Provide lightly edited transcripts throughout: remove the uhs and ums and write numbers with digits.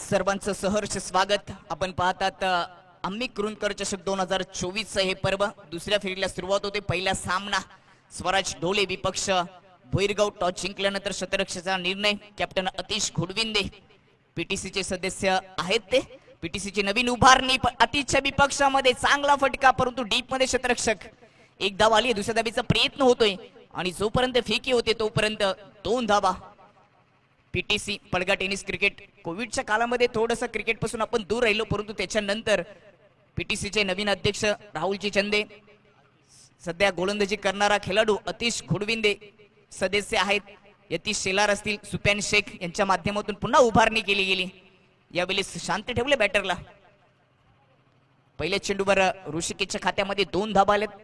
सर्वांचं सहर्ष स्वागत। आपण पाहतात आम्ही कुरुंदकर चषक 2024 हे पर्व दुसऱ्या फेरीला सुरुवात होते। पहिला सामना स्वराज ढोले विपक्ष भोईरगाव टॉस जिंकल्यानंतर शतरक्षाचा निर्णय कॅप्टन अतिश घोडविंदे पीटीसीचे सदस्य आहेत ते पीटीसीची नवीन उभारणी अतिशच्या विपक्षामध्ये चांगला फटका परंतु डीप मध्ये शतरक्षक एक धाव आली दुसऱ्या धावेचा प्रयत्न होतोय आणि जोपर्यंत फेकी होते तोपर्यंत 2 धावा। पीटीसी पडगा टेनिस क्रिकेट कोविडच्या काळामध्ये थोडंसं क्रिकेट पासून आपण दूर राहिलो परंतु त्याच्यानंतर पीटीसीचे नवीन अध्यक्ष राहुलजी चंदे सध्या गोलंदाजी करणारा खेळाडू अतिश घोडविंदे सदस्य आहेत। यतीश शेलार असतील सुफियान शेख यांच्या माध्यमातून पुन्हा उभारणी केली गेली। यावेळेस शांत ठेवले बॅटरला। पहिल्या चेंडूवर ऋषिकेशच्या खात्यामध्ये 2 धावा आल्यात।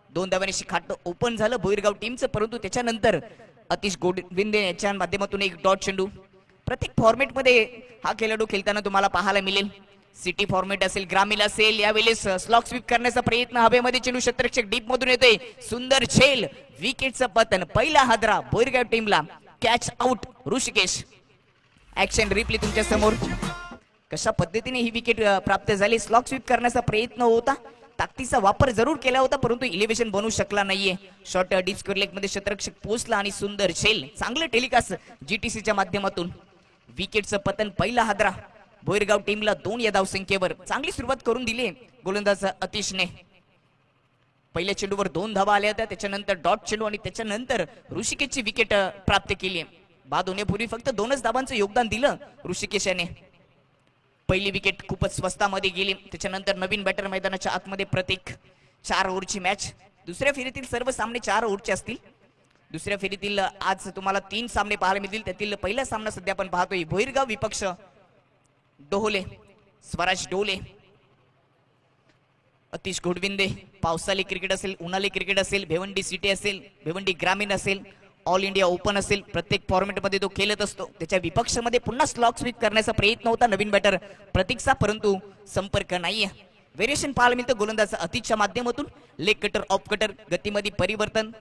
2 धावांनी खातं ओपन झालं भोईरगाव टीमचं परंतु त्याच्यानंतर अतिश घोडविंदे यांच्या माध्यमातून एक डॉट चेंडू। प्रत्येक फॉर्मेट मध्ये हा खेळाडू खेळताना तुम्हाला पाहायला मिळेल। सिटी फॉर्मेट असेल ग्रामीण असेल यावेळेस स्लॉग स्वीप करण्याचा प्रयत्न हवेमध्ये चेंडू शतरक्षक डीप मधून येतोय सुंदर झेल विकेटचं पतन पहिला हादरा भोईरगाव टीमला catch out Rishikesh. Action replay तुमच्या समोर कशा पद्धतीने ही विकेट प्राप्त झाली। स्लॉग स्वीप करण्याचा प्रयत्न होता ताकदीचा वापर जरूर केला होता परंतु इलेव्हेशन बनवू शकला नाहीये। शॉर्ट डीप स्क्वेअर लेग मध्ये शतरक्षक पोहोचला आणि सुंदर झेल चांगलं टेलिकास्ट जीटीसीच्या माध्यमातून विकेटचं पतन पहिला हादरा भोईरगाव टीमला 2 या धावसंख्येवर चांगली सुरुवात करून दिली गोलंदाज अतिशने। पहिल्या चेंडूवर 2 धावा आल्या होत्या त्याच्यानंतर डॉट चेंडू आणि त्याच्यानंतर ऋषिकेशची विकेट प्राप्त केली। बाद होण्यापूर्वी फक्त 2च धावांचं योगदान दिलं ऋषिकेश याने। पहिली विकेट खूपच स्वस्तामध्ये गेली त्याच्यानंतर नवीन बॅटर मैदानाच्या आतमध्ये प्रत्येक 4 ओव्हरची मॅच। दुसऱ्या फेरीतील सर्व सामने 4 ओव्हरचे असतील। दुसऱ्या फेरीतील आज तुम्हाला 3 सामने पाहायला मिळतील त्यातील पहिला सामना सध्या आपण पाहतोय भोईरगाव विपक्ष ढोले स्वराज ढोले अतिश घोडविंदे। पावसाळी क्रिकेट असेल उन्हाळी क्रिकेट असेल भिवंडी सिटी असेल भिवंडी ग्रामीण असेल ऑल इंडिया ओपन असेल प्रत्येक फॉर्मेट मध्ये तो खेळत असतो। त्याच्या विपक्षामध्ये पुन्हा स्लॉग स्वीप करण्याचा प्रयत्न होता नवीन बॅटर प्रतीकचा परंतु संपर्क नाहीये। व्हेरिएशन पाहायला मिळतं गोलंदाज अतिशच्या माध्यमातून लेग कटर ऑफ कटर गतीमध्ये परिवर्तन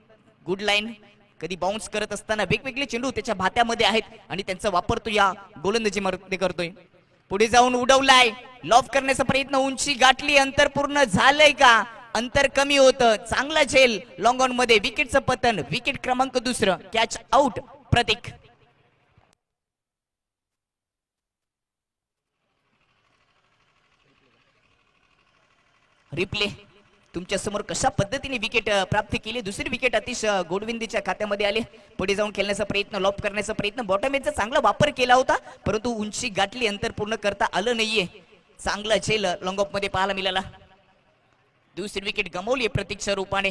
गुड लाईन कधी बाउन्स करत असताना वेगवेगळे चेंडू त्याच्या भात्यामध्ये आहेत आणि त्यांचा वापर तो या गोलंदाजीमध्ये करतोय। पुढे जाऊन उडवलाय लॉफ करण्याचा प्रयत्न उंची गाठली अंतर पूर्ण झालंय का अंतर कमी होतं चांगला झेल लॉंग ऑन मध्ये विकेटचं पतन विकेट क्रमांक 2 कॅच आउट प्रतीक। रिप्ले तुमच्या समोर कशा पद्धतीने विकेट प्राप्त केली। दुसरी विकेट अतिश घोडविंदेच्या खात्यामध्ये आले। पुढे जाऊन खेळण्याचा प्रयत्न लॉफ करण्याचा प्रयत्न बॉटम एजचा चांगला वापर केला होता परंतु उंची गाठली अंतर पूर्ण करता आलं नाहीये। चांगला झेल लॉंग ऑफ मध्ये पाहायला मिळाला। दुसरी विकेट गमावली प्रतीकच्या रूपाने।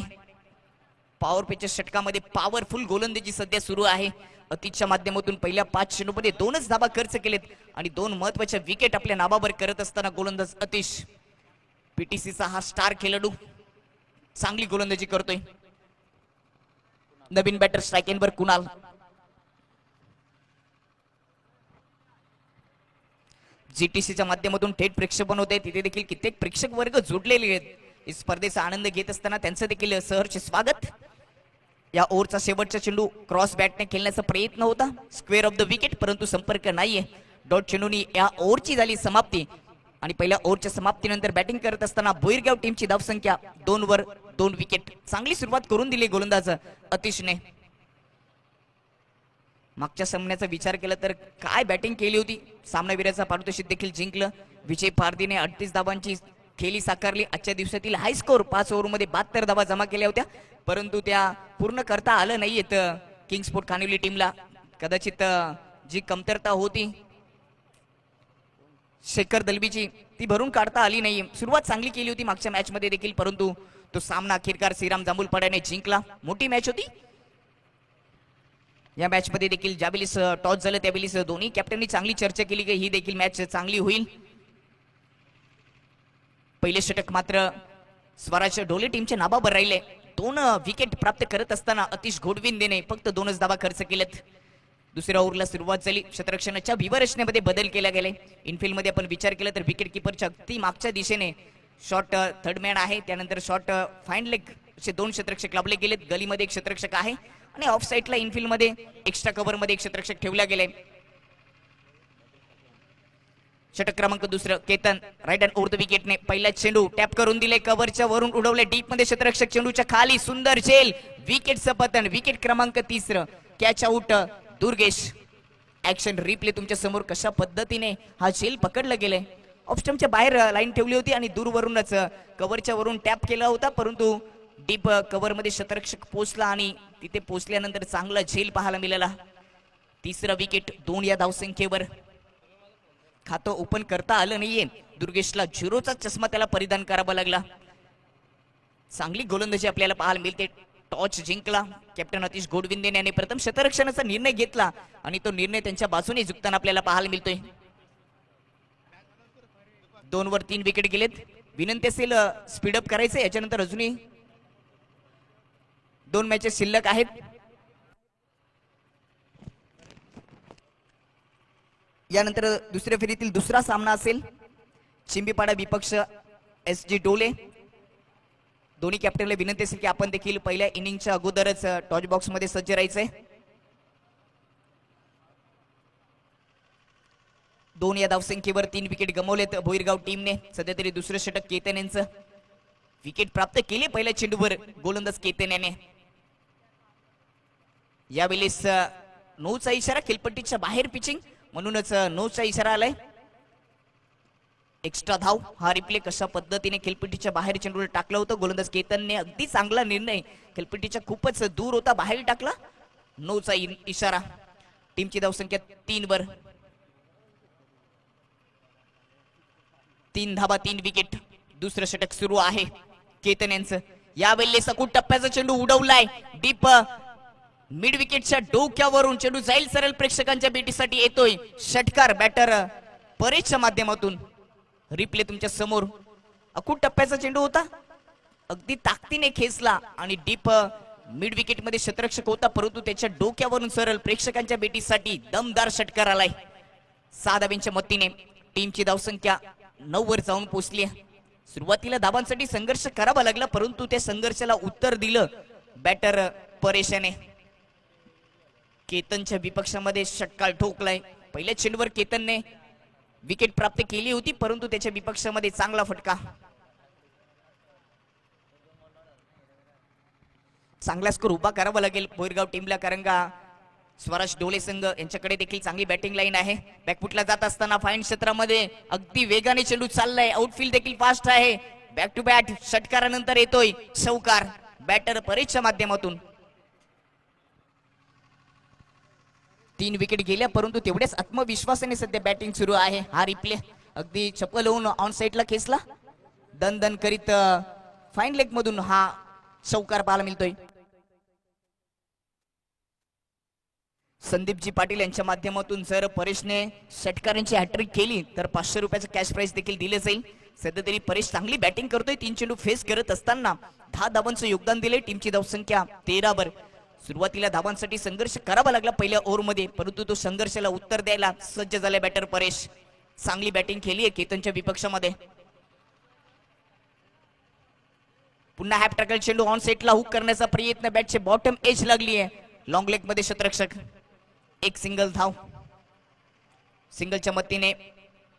पॉवर पिचच्या षटकामध्ये पॉवरफुल गोलंदाजी सध्या सुरू आहे। अतिशच्या माध्यमातून पहिल्या 5 चेंडूमध्ये 2च धावा खर्च केलेत आणि 2 महत्वाच्या विकेट आपल्या नावावर करत असताना गोलंदाज अतिश पीटीसीचा हा स्टार खेळाडू चांगली गोलंदाजी करतोय। नवीन बॅटर स्ट्राइक एंडवर कुणाल जीटीसीच्या माध्यमातून थेट प्रेक्षेपण होते तिथे देखील कित्येक प्रेक्षक वर्ग जोडलेले आहेत। इस स्पर्धेचा आनंद घेत असताना त्यांचं देखील सहर्ष स्वागत। या ओव्हरचा शेवटचा चेंडू क्रॉस बॅटने खेळण्याचा प्रयत्न होता स्क्वेअर ऑफ द विकेट परंतु संपर्क नाहीये। डॉट चेंडूनी या ओव्हरची झाली समाप्ती आणि पहिल्या ओव्हरच्या समाप्तीनंतर बॅटिंग करत असताना भोईरगाव टीमची धावसंख्या 2 वर 2 विकेट। चांगली सुरुवात करून दिली गोलंदाज अतिशने। मागच्या सामन्याचा विचार केला तर काय बॅटिंग केली होती। सामनावीराचा पारितोषिक देखील जिंकलं। विजय पारदीने 38 धावांची खेळी साकारली। आजच्या दिवसातील हाय स्कोर 5 ओव्हरमध्ये 72 धावा जमा केल्या होत्या परंतु त्या पूर्ण करता आलं नाहीयेत किंग्सपोर्ट कानिवली टीमला। कदाचित जी कमतरता होती शेखर दलबीची ती भरून काढता आली नाही। सुरुवात चांगली केली होती मागच्या मॅच मध्ये देखील परंतु तो सामना अखेरकार श्रीराम जांभूलपाड्याने जिंकला। मोठी मॅच होती। या मॅच मध्ये देखील ज्यावेळेस टॉस झालं त्यावेळेस दोन्ही कॅप्टननी चांगली चर्चा केली की ही देखील मॅच चांगली होईल। पहिले षटक मात्र स्वराज ढोले टीमच्या नावावर राहिले। 2 विकेट प्राप्त करत असताना अतिश घोडविंदेने फक्त 2च धावा खर्च केलेत। दुसऱ्या ओव्हरला सुरुवात झाली। क्षेत्ररक्षणाच्या व्यूहरचनेमध्ये बदल केला गेले। इनफिल्ड मध्ये आपण विचार केला तर विकेट किपरच्या अगदी मागच्या दिशेने शॉर्ट थर्ड मॅन आहे त्यानंतर शॉर्ट फाईन लेग असे 2 क्षेत्ररक्षक लाभले गेलेत। गलीमध्ये एक क्षेत्ररक्षक आहे आणि ऑफ साइडला इनफिल्ड मध्ये एक्स्ट्रा कव्हर मध्ये एक क्षेत्ररक्षक ठेवला गेले। षटक क्रमांक दुसरं Ketan right hand over the विकेटने पहिला चेंडू टॅप करून दिले, कव्हरच्या वरून उडवले डीप मध्ये, क्षेत्ररक्षक चेंडूच्या खाली सुंदर झेल, विकेटचं पतन. विकेट क्रमांक तिसरं, catch out Durgesh. Action replay तुमच्या समोर कशा पद्धतीने हा झेल पकडला गेलाय. ऑफ स्टंपच्या बाहेर लाईन ठेवली होती आणि दूरवरूनच कव्हरच्या वरून टॅप केला होता, परंतु डीप कव्हर मध्ये क्षेत्ररक्षक पोहोचला आणि तिथे पोहोचल्यानंतर चांगला झेल पाहायला मिळाला. तिसरं विकेट 2 या धावसंख्येवर. खातं ओपन करता आलं नाहीये दुर्गेशला, 0चा चष्मा त्याला परिधान करावा लागला. चांगली गोलंदाजी आपल्याला पाहायला मिळते. टॉच जिंकला कॅप्टन अतिश गोडविंदे यांनी, प्रथम क्षेत्ररक्षणाचा निर्णय घेतला आणि तो निर्णय त्यांच्या बाजूने झुकताना आपल्याला पाहायला मिळतोय. 2 वर 3 विकेट गेलेत. विनंती असेल स्पीडअप करायचं, याच्यानंतर अजूनही 2 मॅचेस शिल्लक आहेत. यानंतर दुसऱ्या फेरीतील दुसरा सामना असेल चिंबीपाडा विपक्ष SG डोले. दोन्ही कॅप्टनला विनंती असेल की आपण देखील पहिल्या इनिंगच्या अगोदरच टॉच बॉक्स मध्ये सज्ज राहायचंय. 2 या धावसंख्येवर 3 विकेट गमावलेत भोईरगाव टीमने. सध्या तरी दुसरं षटक केतन यांचं. विकेट प्राप्त केले पहिल्या चेंडूवर गोलंदाज केतन याने. यावेळेस नोचा इशारा, खेळपट्टीच्या बाहेर पिचिंग म्हणूनच नोचा इशारा आलाय. एक्स्ट्रा धाव. हा रिप्ले कशा पद्धतीने खेळपट्टीच्या बाहेर चेंडूवर टाकला होता गोलंदाज केतनने, अगदी चांगला निर्णय. खेळपट्टीच्या खूपच दूर होता, बाहेर टाकला. नोचा इशारा. टीमची धावसंख्या 3 वर. 3 धाबा 3 विकेट. दुसरं षटक सुरू आहे केतन यांचं. यावेळी सकूट टप्प्याचा चेंडू उडवलाय डीप मिड विकेटच्या डोक्यावरून. चेंडू जाईल सरळ प्रेक्षकांच्या भेटीसाठी येतोय. षटकार बॅटर परेशच्या माध्यमातून. रिप्ले तुमच्या समोर. अकूट टप्प्याचा चेंडू होता, अगदी ताकदीने खेचला आणि डीप मिड विकेट मध्ये क्षेत्ररक्षक होता, परंतु त्याच्या डोक्यावरून सरळ प्रेक्षकांच्या भेटीसाठी दमदार षटकार आलाय. 6 धाब्यांच्या मतीने टीमची धावसंख्या 9 वर जाऊन पोहोचली. सुरुवातीला धाबांसाठी संघर्ष करावा लागला, परंतु त्या संघर्षाला उत्तर दिलं बॅटर परेशाने. केतनच्या विपक्षामध्ये षटकार ठोकलाय. पहिल्या चेंडूवर केतनने विकेट प्राप्त केली होती, परंतु त्याच्या विपक्षामध्ये चांगला फटका. चांगला स्कोर उभा करावा लागेल भोईरगाव टीमला, कारण का स्वराज डोले संघ यांच्याकडे देखील चांगली बॅटिंग लाईन आहे. बॅकफुटला जात असताना फाईन क्षेत्रामध्ये अगदी वेगाने चेंडू चाललाय. आउटफील्ड देखील फास्ट आहे. बॅक टू बॅट षटकारानंतर येतोय चौकार बॅटर परेशच्या माध्यमातून. 3 विकेट गेल्या, परंतु तेवढ्याच आत्मविश्वासाने सध्या बॅटिंग सुरू आहे. हा रिप्ले अगदी चप्पल होऊन ऑन साइडला खेचला. दन दन करीत फाईन लेग मधून हा चौकार पाहायला मिळतोय. संदीपजी पाटील यांच्या माध्यमातून जर परेशने षटकारांची हॅट्रिक केली तर 500 रुपयाचं कॅश प्राइज देखील दिले जाईल. सध्या तरी परेश चांगली बॅटिंग करतोय. 3 चेंडू फेस करत असताना 10 धावांचं योगदान दिले. टीमची धावसंख्या 13 वर. सुरुवातीला धावांसाठी संघर्ष करावा लागला पहिल्या ओव्हरमध्ये, परंतु तो संघर्षाला उत्तर द्यायला सज्ज झाले बॅटर परेश. चांगली बॅटिंग केली आहे केतनच्या विपक्षामध्ये. पुन्हा हॅप टॅकल चेंडू ऑन सेटला हुक करण्याचा प्रयत्न. बॅटचे बॉटम एज लागली आहे. लॉंग लेग मध्ये क्षेत्ररक्षक. एक सिंगल धाव. सिंगलच्या मतीने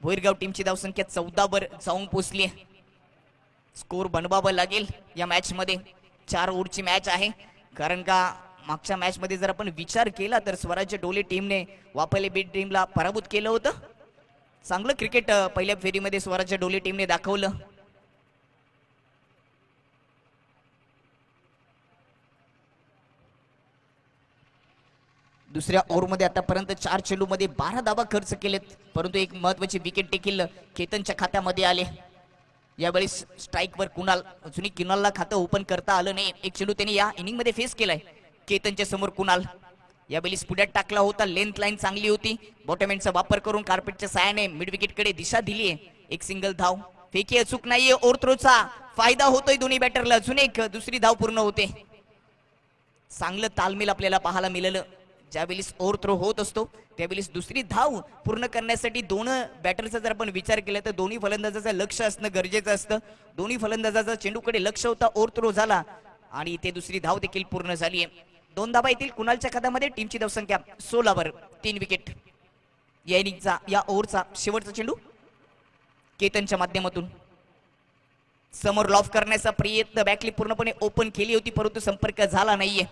भोईरगाव टीमची धावसंख्या 14 वर जाऊन पोहोचली आहे. स्कोर बनवावा लागेल या मॅच मध्ये. 4 ओव्हरची मॅच आहे, कारण का मागच्या मॅच मध्ये जर आपण विचार केला तर स्वराज्य डोले टीमने वापले बीट टीमला पराभूत केलं होतं. चांगलं क्रिकेट पहिल्या फेरीमध्ये स्वराज्य डोले टीमने दाखवलं. दुसऱ्या ओव्हरमध्ये आतापर्यंत 4 चेंडू मध्ये 12 धावा खर्च केलेत, परंतु एक महत्वाची विकेट देखील केतनच्या खात्यामध्ये आले. यावेळी स्ट्राइक वर कुणाल. अजूनही कुणालला खातं ओपन करता आलं नाही. एक चेंडू त्यांनी या इनिंग मध्ये फेस केलाय. केतनच्या समोर कुणाल. यावेळी पुढ्यात टाकला होता. लेंथ लाईन चांगली होती. बॉटम एंडचा वापर करून कार्पेटच्या साहाय्याने मिड विकेट कडे दिशा दिली आहे. एक सिंगल धाव. फेकी अचूक नाहीये. ओव्हरथ्रोचा फायदा होतोय दोन्ही बॅटरला. अजून एक दुसरी धाव पूर्ण होते. चांगलं तालमेल आपल्याला पाहायला मिळालं. ज्यावेळी ओव्हरथ्रो होत असतो त्यावेळी दुसरी धाव पूर्ण करण्यासाठी दोन बॅटरचा जर आपण विचार केला तर दोन्ही फलंदाजाचं लक्ष असणं गरजेचं असतं. दोन्ही फलंदाजाचा चेंडूकडे लक्ष होता. ओव्हरथ्रो झाला आणि इथे दुसरी धाव देखील पूर्ण झाली आहे. 2 धावा येतील कुणालच्या खात्यामध्ये. टीमची धावसंख्या 16 वर. 3 विकेट. या इनिंगचा या ओव्हरचा शेवटचा चेंडू केतनच्या माध्यमातून समोर लॉफ करण्याचा प्रयत्न, बॅकली पूर्णपणे ओपन केली होती परंतु संपर्क झाला नाहीये.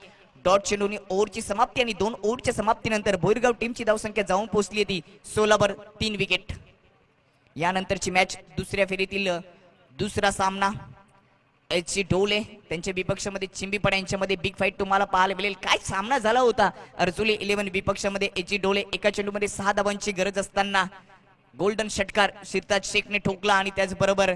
डॉट चेंडूने ओव्हरची समाप्ती आणि 2 ओव्हरच्या समाप्तीनंतर बोरगाव टीमची धावसंख्या जाऊन पोहोचली होती 16 3 विकेट. यानंतरची मॅच दुसऱ्या फेरीतील दुसरा सामना एच ढोले त्यांच्या विपक्षामध्ये चिंबीपाडा यांच्यामध्ये बिग फाईट तुम्हाला पाहायला मिळेल. काय सामना झाला होता. अर्जुली 11 विपक्षामध्ये एच ढोले एका चेंडूमध्ये 6 धावांची गरज असताना गोल्डन षटकार सिरताज शेखने ठोकला आणि त्याचबरोबर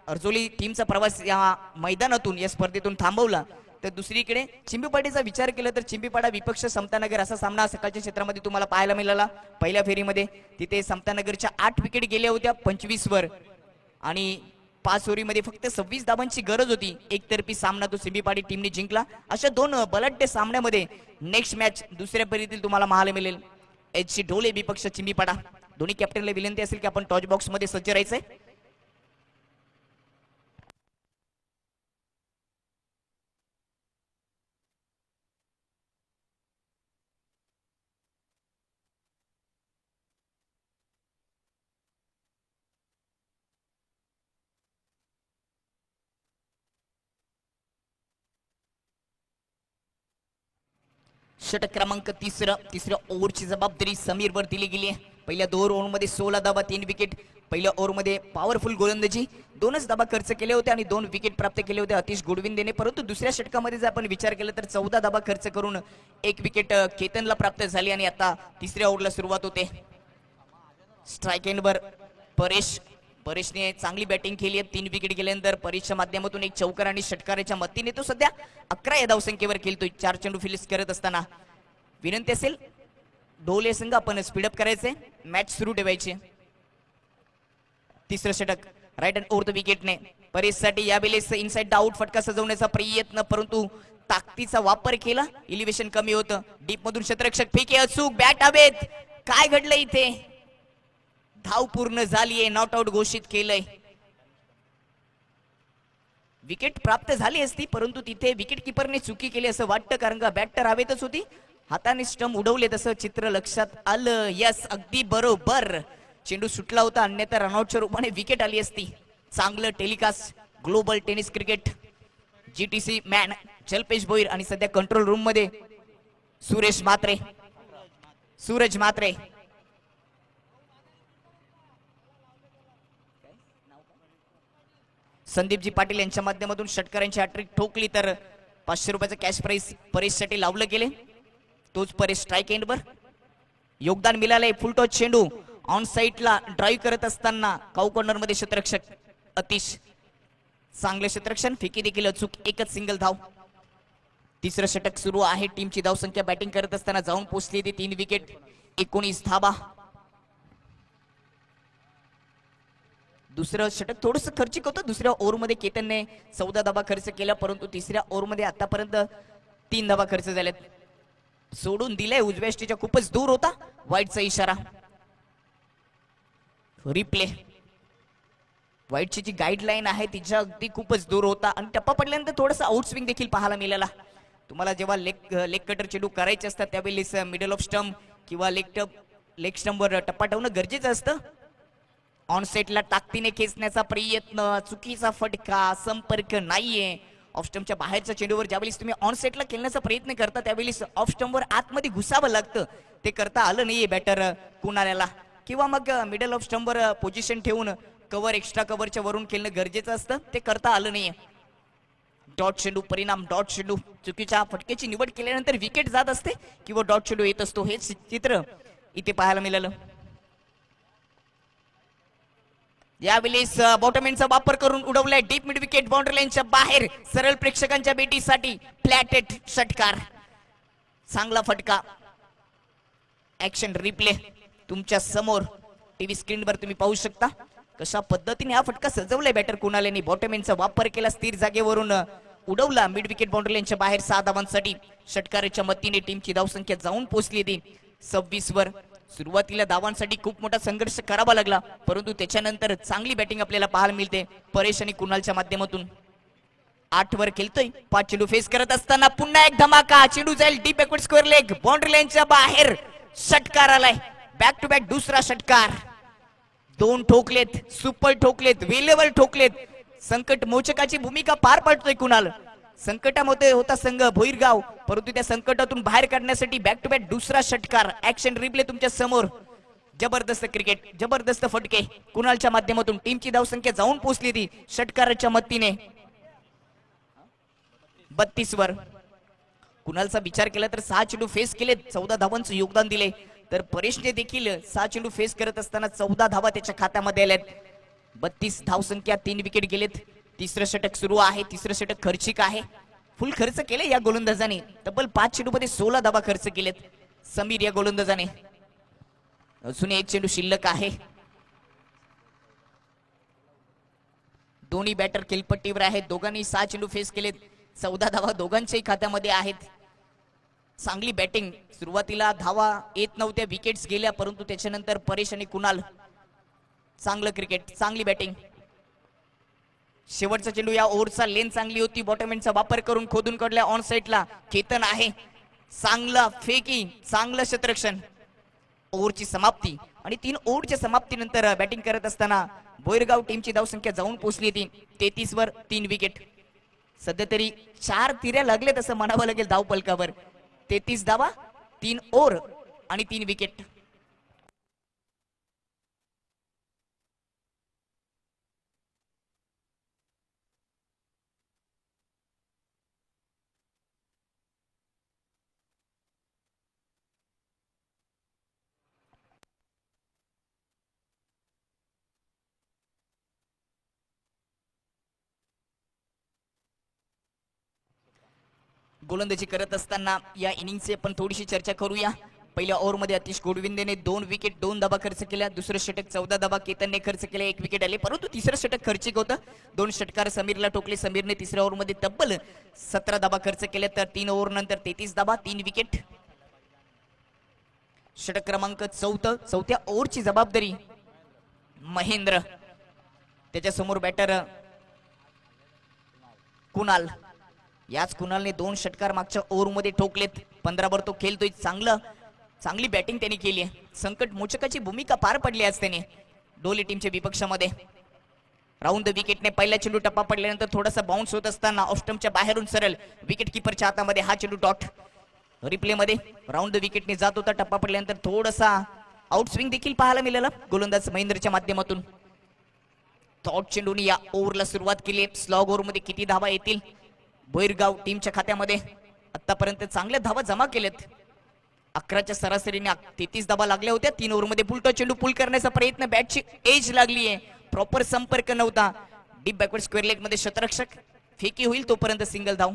अर्जुली टीमचा प्रवास या मैदानातून या स्पर्धेतून थांबवला. तर दुसरीकडे चिंबीपाड्याचा विचार केला तर चिंबीपाडा विपक्ष समतानगर असा सामना सकाळच्या क्षेत्रामध्ये तुम्हाला पाहायला मिळाला. पहिल्या फेरीमध्ये तिथे समतानगरच्या 8 विकेट गेल्या होत्या 25 वर आणि 5 ओव्हरीमध्ये फक्त 26 धावांची गरज होती. एकतर्फी सामना तो चिंबीपाडी टीमने जिंकला. अशा 2 बलाढ्य सामन्यामध्ये नेक्स्ट मॅच दुसऱ्या फेरीतील तुम्हाला पाहायला मिळेल. एच ढोले विपक्ष चिंबीपाडा. दोन्ही कॅप्टनला विनंती असेल की आपण टॉच बॉक्स मध्ये सज्ज राहायचंय. षटक क्रमांक तिसऱ्या ओव्हरची जबाबदारी समीरवर दिली गेली आहे. पहिल्या 2 ओव्हरमध्ये 16 धावा 3 विकेट. पहिल्या ओव्हरमध्ये पॉवरफुल गोलंदाजी 2च धावा खर्च केले होते आणि 2 विकेट प्राप्त केले होते अतिश गोडविंदेने. परंतु दुसऱ्या षटकामध्ये जर आपण विचार केला तर 14 धावा खर्च करून 1 विकेट केतनला प्राप्त झाली आणि आता तिसऱ्या ओव्हरला सुरुवात होते. स्ट्राईक एंडवर परेशने चांगली बॅटिंग केली आहे. 3 विकेट गेल्यानंतर परेशच्या माध्यमातून 1 चौकार आणि षटकाराच्या मतीने तो सध्या 11 या धावसंख्येवर खेळतोय. 4 चेंडू फिलिस करत असताना विनंती असेल ढोले संघ आपण स्पीडअप करायचे, मॅच सुरू ठेवायची. तिसरं षटक राईट अँड ओव्हर द विकेटने परेशसाठी यावेळेस इनसाइड द आउट फटका सजवण्याचा प्रयत्न परंतु ताकदीचा वापर केला. इलिव्हेशन कमी होतं. डीप मधून क्षेत्ररक्षक फेके अचूक बॅट हवेत. काय घडलं इथे. धाव पूर्ण झालीये. नॉट आउट घोषित केलंय. विकेट प्राप्त झाली असती परंतु तिथे विकेट किपरने चुकी केली असं वाटतं कारण का बॅटर हवेतच होती. हाताने स्टंप उडवले तसं चित्र लक्षात आलं. यस अगदी बरोबर. चेंडू सुटला होता अन्यथा रनआउटच्या रूपाने विकेट आली असती. चांगलं telecast global tennis cricket GTC man Jalpesh Bhoir आणि सध्या कंट्रोल रूम मध्ये सूरज मात्रे संदीपजी पाटील यांच्या माध्यमातून षटकारांची हॅट्रिक ठोकली तर 500 रुपयाचं कॅश प्राइस परेशसाठी लावलं गेले. तोच परेश स्ट्राईक एंडवर योगदान मिळालंय. फुल टॉस चेंडू ऑन साइडला ड्राईव्ह करत असताना काऊ कॉर्नर मध्ये क्षेत्ररक्षक अतिश चांगले क्षेत्ररक्षण फेकी देखील अचूक. 1च सिंगल धाव. तिसरं षटक सुरू आहे. टीमची धावसंख्या बॅटिंग करत असताना जाऊन पोहोचली ती 3 विकेट 19 धावा. दुसरं षटक थोडंसं खर्चिक होतं. दुसऱ्या ओव्हरमध्ये केतनने 14 धावा खर्च केला परंतु तिसऱ्या ओव्हरमध्ये आतापर्यंत 3 धावा खर्च झाल्यात. सोडून दिलाय उजव्या स्टेच्या खूपच दूर होता. वाईटचा इशारा. रिप्ले वाईटची जी गाईडलाईन आहे तिच्या अगदी खूपच दूर होता आणि टप्पा पडल्यानंतर थोडंसं आउटस्विंग देखील पाहायला मिळाला. तुम्हाला जेव्हा लेग कटर चेंडू करायचे असतात त्यावेळेस मिडल ऑफ स्टंप किंवा लेग स्टंपवर टप्पा ठेवणं गरजेचं असतं. ऑन सेटला ताकदीने खेचण्याचा प्रयत्न चुकीचा फटका संपर्क नाहीये. ऑफ स्टंपच्या बाहेरच्या चेंडूवर ज्यावेळेस तुम्ही ऑन सेटला खेळण्याचा प्रयत्न करता त्यावेळेस ऑफ स्टंपवर आतमध्ये घुसावं लागतं. ते करता आलं नाहीये बॅटर कुणाला किंवा मग मिडल ऑफ स्टंपवर पोझिशन ठेवून कव्हर एक्स्ट्रा कव्हरच्या वरून खेळणं गरजेचं असतं. ते करता आलं नाहीये. डॉट चेंडू परिणाम डॉट चेंडू चुकीच्या फटकेची निवड केल्यानंतर विकेट जात असते किंवा डॉट चेंडू येत असतो. हेच चित्र इथे पाहायला मिळालं. यावेळेस बॉटमॅनचा वापर करून उडवलाय डीप मिड विकेट बाउंड्री लाईनच्या बाहेर. सरळ प्रेक्षकांच्या भेटीसाठी फ्लॅटेड षटकार. चांगला फटका. ऍक्शन रिप्ले तुमच्या समोर टीव्ही स्क्रीनवर तुम्ही पाहू शकता कशा पद्धतीने हा फटका सजवलाय बॅटर कुणालने. बॉटमॅनचा वापर केला स्थिर जागेवरून उडवला मिड विकेट बाउंड्री लाईनच्या बाहेर 6 धावांसाठी. षटकाराच्या मतीने टीमची धावसंख्या जाऊन पोहोचली ती 26 वर. सुरुवातीला धावांसाठी खूप मोठा संघर्ष करावा लागला परंतु त्याच्यानंतर चांगली बॅटिंग आपल्याला पाहायला मिळते परेश आणि कुणालच्या माध्यमातून. 8 वर खेळतोय. 5 चेंडू फेस करत असताना पुन्हा एक धमाका. चेंडू जाईल deep backward square leg boundary लाईनच्या बाहेर. षटकार आलाय. बॅक टू बॅक दुसरा षटकार. दोन ठोकलेत, सुपर ठोकलेत, वेलेवर ठोकलेत. संकट मोचकाची भूमिका पार पाडतोय कुणाल. संकटामध्ये होता संघ भोईरगाव, परंतु त्या संकटातून बाहेर काढण्यासाठी बॅक टू बॅक दुसरा षटकार. ऍक्शन रिप्ले तुमच्या समोर. जबरदस्त क्रिकेट, जबरदस्त फटके कुणालच्या माध्यमातून. टीमची धावसंख्या जाऊन पोहोचली ती षटकाराच्या मदतीने 32 वर. कुणालचा विचार केला तर 6 चेंडू फेस केले, 14 धावांचं योगदान दिले. तर परेशने देखील 6 चेंडू फेस करत असताना 14 धावा त्याच्या खात्यामध्ये आल्यात. 32 धावसंख्या, 3 विकेट गेलेत. तिसरं षटक सुरू आहे. तिसरं षटक खर्चिक आहे. फुल खर्च केले या गोलंदाजाने. तब्बल 5 चेंडू मध्ये 16 धावा खर्च केलेत समीर या गोलंदाजाने. अजून एक चेंडू शिल्लक आहे. दोन्ही बॅटर खेळपट्टीवर आहेत. दोघांनी 6 चेंडू फेस केलेत. 14 धावा दोघांच्याही खात्यामध्ये आहेत. चांगली बॅटिंग. सुरुवातीला धावा येत नव्हत्या, विकेट्स गेल्या, परंतु त्याच्यानंतर परेश आणि कुणाल चांगलं क्रिकेट, चांगली बॅटिंग. शेवटचा चेंडू या ओव्हरचा लेन चांगली होती. बॉटम एंडचा वापर करून खोदून काढल्या ऑन साइडला. केतन आहे. चांगला फेकी, चांगलं क्षेत्ररक्षण. ओव्हरची समाप्ती आणि 3 ओव्हरच्या समाप्तीनंतर बॅटिंग करत असताना भोईरगाव टीमची धावसंख्या जाऊन पोहोचली होती 33 वर. 3 विकेट. सध्या तरी 4 तिऱ्या लागलेत असं म्हणावं लागेल धाव पलकावर. 33 धावा, 3 ओव्हर आणि 3 विकेट. गोलंदाजी करत असताना या इनिंगची आपण थोडीशी चर्चा करूया. पहिल्या ओव्हरमध्ये आतिश गोडविंदेने 2 विकेट 2 धावा खर्च केल्या. दुसरं षटक 14 धावा केतनने खर्च केले, 1 विकेट आले. परंतु तिसरं षटक खर्चिक होतं. 2 षटकार समीरला ठोकले. समीरने तिसऱ्या ओव्हरमध्ये तब्बल 17 धावा खर्च केल्या. तर 3 ओव्हर नंतर 33 धावा, 3 विकेट. षटक क्रमांक 4. चौथ्या ओव्हरची जबाबदारी महेंद्र. त्याच्यासमोर बॅटर कुणाल. याच कुणालने 2 षटकार मागच्या ओव्हरमध्ये ठोकलेत. 15 वर तो खेळतोय. चांगली बॅटिंग त्यांनी केली आहे. संकट मोचकाची भूमिका पार पडली आज त्याने डोले टीमच्या विपक्षामध्ये. राऊंड द विकेटने पहिला चेंडू टप्पा पडल्यानंतर थोडासा बाउन्स होत असताना ऑफस्टम्पच्या बाहेरून सरळ विकेट किपरच्या हातामध्ये हा चेंडू डॉट. रिप्ले मध्ये राऊंड द विकेटने जात होता. टप्पा पडल्यानंतर थोडासा आउट स्विंग देखील पाहायला मिळाला गोलंदाज महेंद्रच्या माध्यमातून. डॉट चेंडूने या ओव्हरला सुरुवात केली. स्लॉग ओव्हर मध्ये किती धावा येतील भोईरगाव टीमच्या खात्यामध्ये? आतापर्यंत चांगल्या धावा जमा केल्यात. 11च्या सरासरीने 33 धावा लागल्या होत्या. 3 ओव्हरमध्ये पुलटो चेंडू पुल करण्याचा प्रयत्न. बॅटची एज लागली आहे. प्रॉपर संपर्क नव्हता. डीप बॅकवर्ड स्क्वेअर लेग मध्ये क्षेत्ररक्षक फेकी होईल तोपर्यंत सिंगल धाव.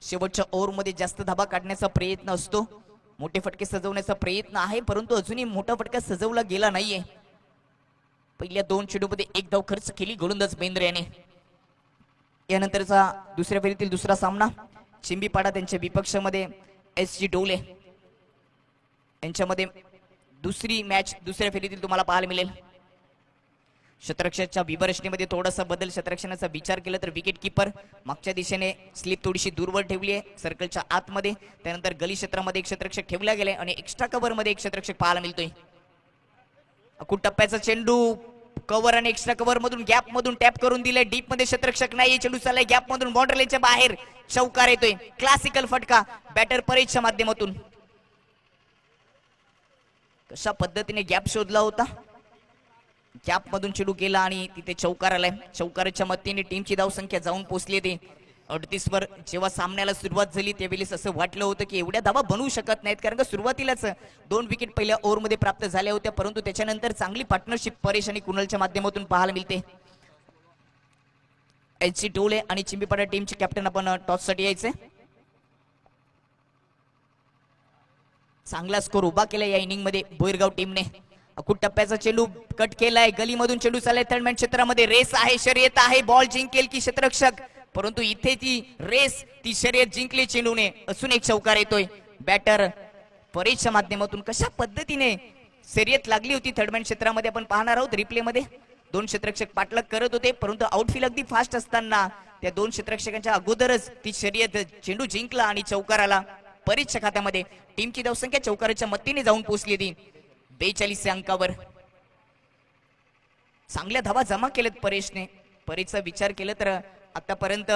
शेवटच्या ओव्हरमध्ये जास्त धावा काढण्याचा प्रयत्न असतो. मोठे फटके सजवण्याचा प्रयत्न आहे, परंतु अजूनही मोठा फटका सजवला गेला नाहीये. पहिल्या 2 चेंडूमध्ये 1 धाव खर्च केली गोलंदाज महेंद्र याने. यानंतरचा दुसऱ्या फेरीतील दुसरा सामना चिंबीपाडा त्यांच्या विपक्षामध्ये SG डोले यांच्यामध्ये दुसरी मॅच दुसऱ्या फेरीतील तुम्हाला पाहायला मिळेल. क्षेत्ररक्षकाच्या विभरचनेमध्ये थोडासा बदल. क्षेत्ररक्षणाचा विचार केला तर विकेट किपर मागच्या दिशेने स्लिप थोडीशी दूरवर ठेवली आहे सर्कलच्या आतमध्ये. त्यानंतर गली क्षेत्रामध्ये एक क्षेत्ररक्षक ठेवला गेलाय आणि एक्स्ट्रा कव्हर मध्ये एक क्षेत्ररक्षक पाहायला मिळतोय. अकुट टप्प्याचा चेंडू कव्हर आणि एक्स्ट्रा कव्हर मधून गॅप मधून टॅप करून दिलाय. डीप मध्ये क्षेत्ररक्षक नाही. चेंडू चाललाय गॅप मधून बाउंड्रीच्या बाहेर. चौकार येतोय. क्लासिकल फटका बॅटर परेशच्या माध्यमातून. कशा पद्धतीने गॅप शोधला होता. गॅप मधून चेंडू गेला आणि तिथे चौकार आलाय. चौकाराच्या मदतीने टीमची धावसंख्या जाऊन पोहोचली ते 38 वर. जेव्हा सामन्याला सुरुवात झाली त्यावेळेस असं वाटलं होतं की एवढ्या धावा बनवू शकत नाहीत, कारण का सुरुवातीलाच 2 विकेट पहिल्या ओव्हरमध्ये प्राप्त झाल्या होत्या. परंतु त्याच्यानंतर चांगली पार्टनरशिप परेश आणि कुणालच्या माध्यमातून पाहायला मिळते. SG डोले आणि चिंबीपाडा टीमचे कॅप्टन आपण टॉस साठी यायचे. चांगला स्कोर उभा केला या इनिंग मध्ये भोईरगाव टीमने. अकुट टप्प्याचा चेंडू कट केलाय. गलीमधून चेंडू चाललाय थर्ड मॅन क्षेत्रामध्ये. रेस आहे, शर्यत आहे. बॉल जिंकेल की क्षेत्ररक्षक, परंतु इथे ती रेस, ती शर्यत जिंकली चेंडूने. अजून एक चौकार येतोय बॅटर परेशच्या माध्यमातून. कशा पद्धतीने शर्यत लागली होती थर्ड मॅन क्षेत्रामध्ये आपण पाहणार आहोत रिप्ले मध्ये. 2 क्षेत्ररक्षक पाठलाग करत होते, परंतु आउटफील्ड अगदी फास्ट असताना त्या 2 क्षेत्ररक्षकांच्या अगोदरच ती शर्यत चेंडू जिंकला आणि चौकार आला. परेशच्या खात्यामध्ये. टीमची धावसंख्या चौकाराच्या मतीने जाऊन पोहोचली ती 42 अंकावर. चांगल्या धावा जमा केलेत परेशने. परेशचा विचार केला तर आतापर्यंत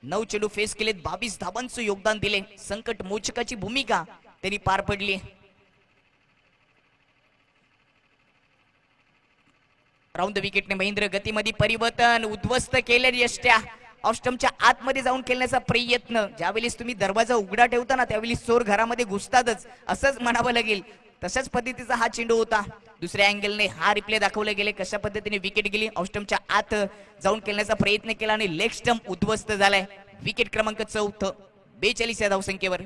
9 चेंडू फेस केलेत, 22 धावांचं योगदान दिले. संकट मोचकाची भूमिका त्यांनी पार पडली. राऊंड द विकेटने महेंद्र गतीमध्ये परिवर्तन, उद्ध्वस्त केले यष्ट्या. ऑस्टमच्या आतमध्ये जाऊन खेळण्याचा प्रयत्न. ज्यावेळेस तुम्ही दरवाजा उघडा ठेवता ना त्यावेळी चोर घरामध्ये घुसतातच असंच म्हणावं लागेल. तशाच पद्धतीचा हा चेंडू होता. दुसऱ्या अँगलने हा रिप्ले दाखवले गेले कशा पद्धतीने विकेट गेली. ऑस्टमच्या आत जाऊन खेळण्याचा प्रयत्न केला आणि लेग स्टंप उद्ध्वस्त झालाय. विकेट क्रमांक 4 42 या धावसंख्येवर.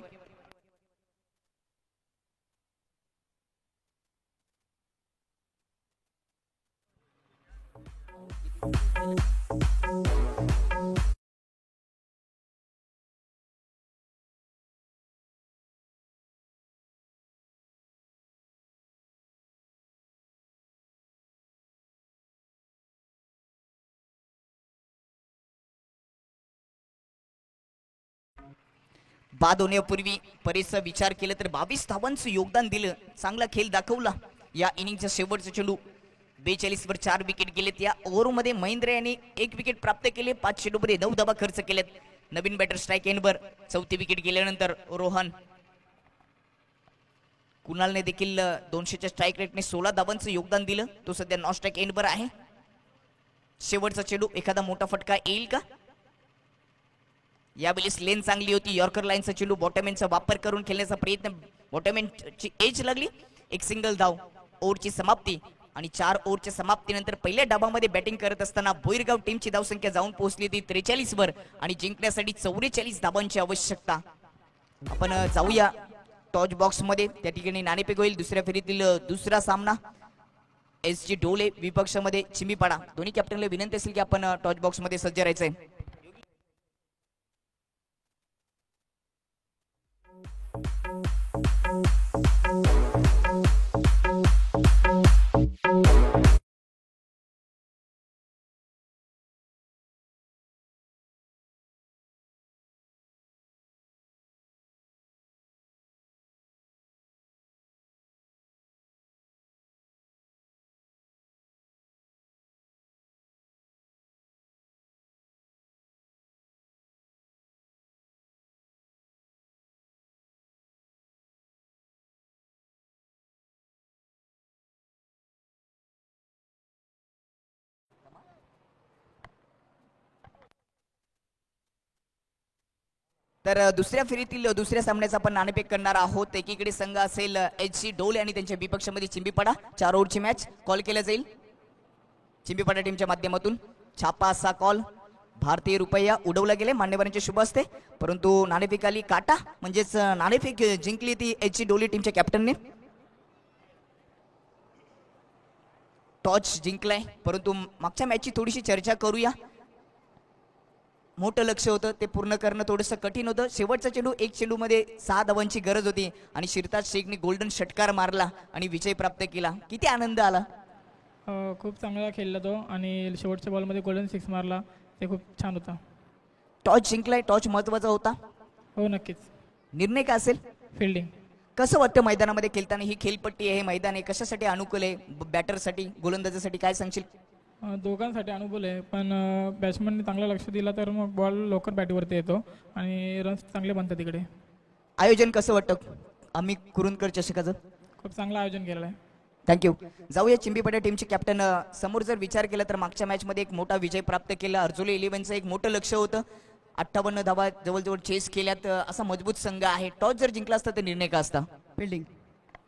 बाद होण्यापूर्वी परेशचा विचार केला तर 22 धावांचं योगदान दिलं. चांगला खेळ दाखवला. या इनिंगचा शेवटचा चेंडू 42 वर 4 विकेट गेलेत. या ओव्हरमध्ये महेंद्र यांनी 1 विकेट प्राप्त केले. 5 चेंडूमध्ये 9 धावा खर्च केलेत. नवीन बॅटर स्ट्राईक एंडवर. 4थी विकेट गेल्यानंतर रोहन कुणालने देखील 200च्या स्ट्राईक रेटने 16 धावांचं योगदान दिलं. तो सध्या नॉन स्ट्राईक एंडवर आहे. शेवटचा चेंडू एखादा मोठा फटका येईल का? यावेळेस लेन चांगली होती. यॉर्कर लाईनचा चेंडू बॉटमॅनचा वापर करून खेळण्याचा प्रयत्न. बॉटमॅनची एज लागली. एक सिंगल धाव. ओव्हरची समाप्ती आणि 4 ओव्हरच्या समाप्तीनंतर पहिल्या डाबामध्ये बॅटिंग करत असताना बोईरगाव टीमची धावसंख्या जाऊन पोहोचली ती 43 वर आणि जिंकण्यासाठी 44 धावांची आवश्यकता. आपण जाऊया टॉच बॉक्स मध्ये. त्या ठिकाणी नाणेफेक होईल. दुसऱ्या फेरीतील दुसरा सामना SG डोले विपक्षामध्ये चिमीपाडा. दोन्ही कॅप्टनला विनंती असेल की आपण टॉच बॉक्स मध्ये सज्ज राहायचंय. तर दुसऱ्या फेरीतील दुसऱ्या सामन्याचा आपण नाणेफेक करणार आहोत. एकीकडे संघ असेल SG डोले आणि त्यांच्या विपक्षामध्ये चिंबीपाडा. 4 ओव्हरची मॅच कॉल केला जाईल चिंबीपाडा टीमच्या माध्यमातून. छापा असा कॉल. भारतीय रुपया उडवला गेले मान्यवरांचे शुभ असते, परंतु नाणेफेक आली काटा. म्हणजेच नाणेफेक जिंकली ती SG डोले टीमच्या कॅप्टनने. टॉच जिंकलाय, परंतु मागच्या मॅचची थोडीशी चर्चा करूया. मोठं लक्ष होतं ते पूर्ण करणं थोडंसं कठीण होतं. शेवटचा चेंडू 1 चेंडूमध्ये 6 धावांची गरज होती आणि शिरताज शेखने गोल्डन षटकार मारला आणि विजय प्राप्त केला. किती आनंद आला. खूप चांगला खेळला तो आणि शेवटच्या बॉलमध्ये गोल्डन 6 मारला. ते खूप छान होता. टॉच जिंकलाय. टॉच महत्वाचा होता. हो नक्कीच. निर्णय काय असेल? फिल्डिंग. कसं वाटतं मैदानामध्ये खेळताना? ही खेळपट्टी आहे, हे मैदान आहे, कशासाठी अनुकूल आहे? बॅटरसाठी, गोलंदाजासाठी काय सांगशील? दोघांसाठी अनुकूल आहे, पण बॅट्समनने चांगला लक्ष दिला तर मग बॉल लवकर बॅटवरती येतो आणि रन्स चांगले बनतात तिकडे. आयोजन कसं वाटतं आम्ही कुरुंदकर चषकाचं? खूप चांगलं आयोजन केलेलं आहे. थँक्यू. जाऊया चिंबीपाडा टीमचे कॅप्टन. समोर जर विचार केला तर मागच्या मॅचमध्ये एक मोठा विजय प्राप्त केला. अर्जुले 11चं एक मोठं लक्ष होतं. 58 धावा जवळजवळ चेस केल्यात. असा मजबूत संघ आहे. टॉस जर जिंकला असता तर निर्णय का असता? फिल्डिंग.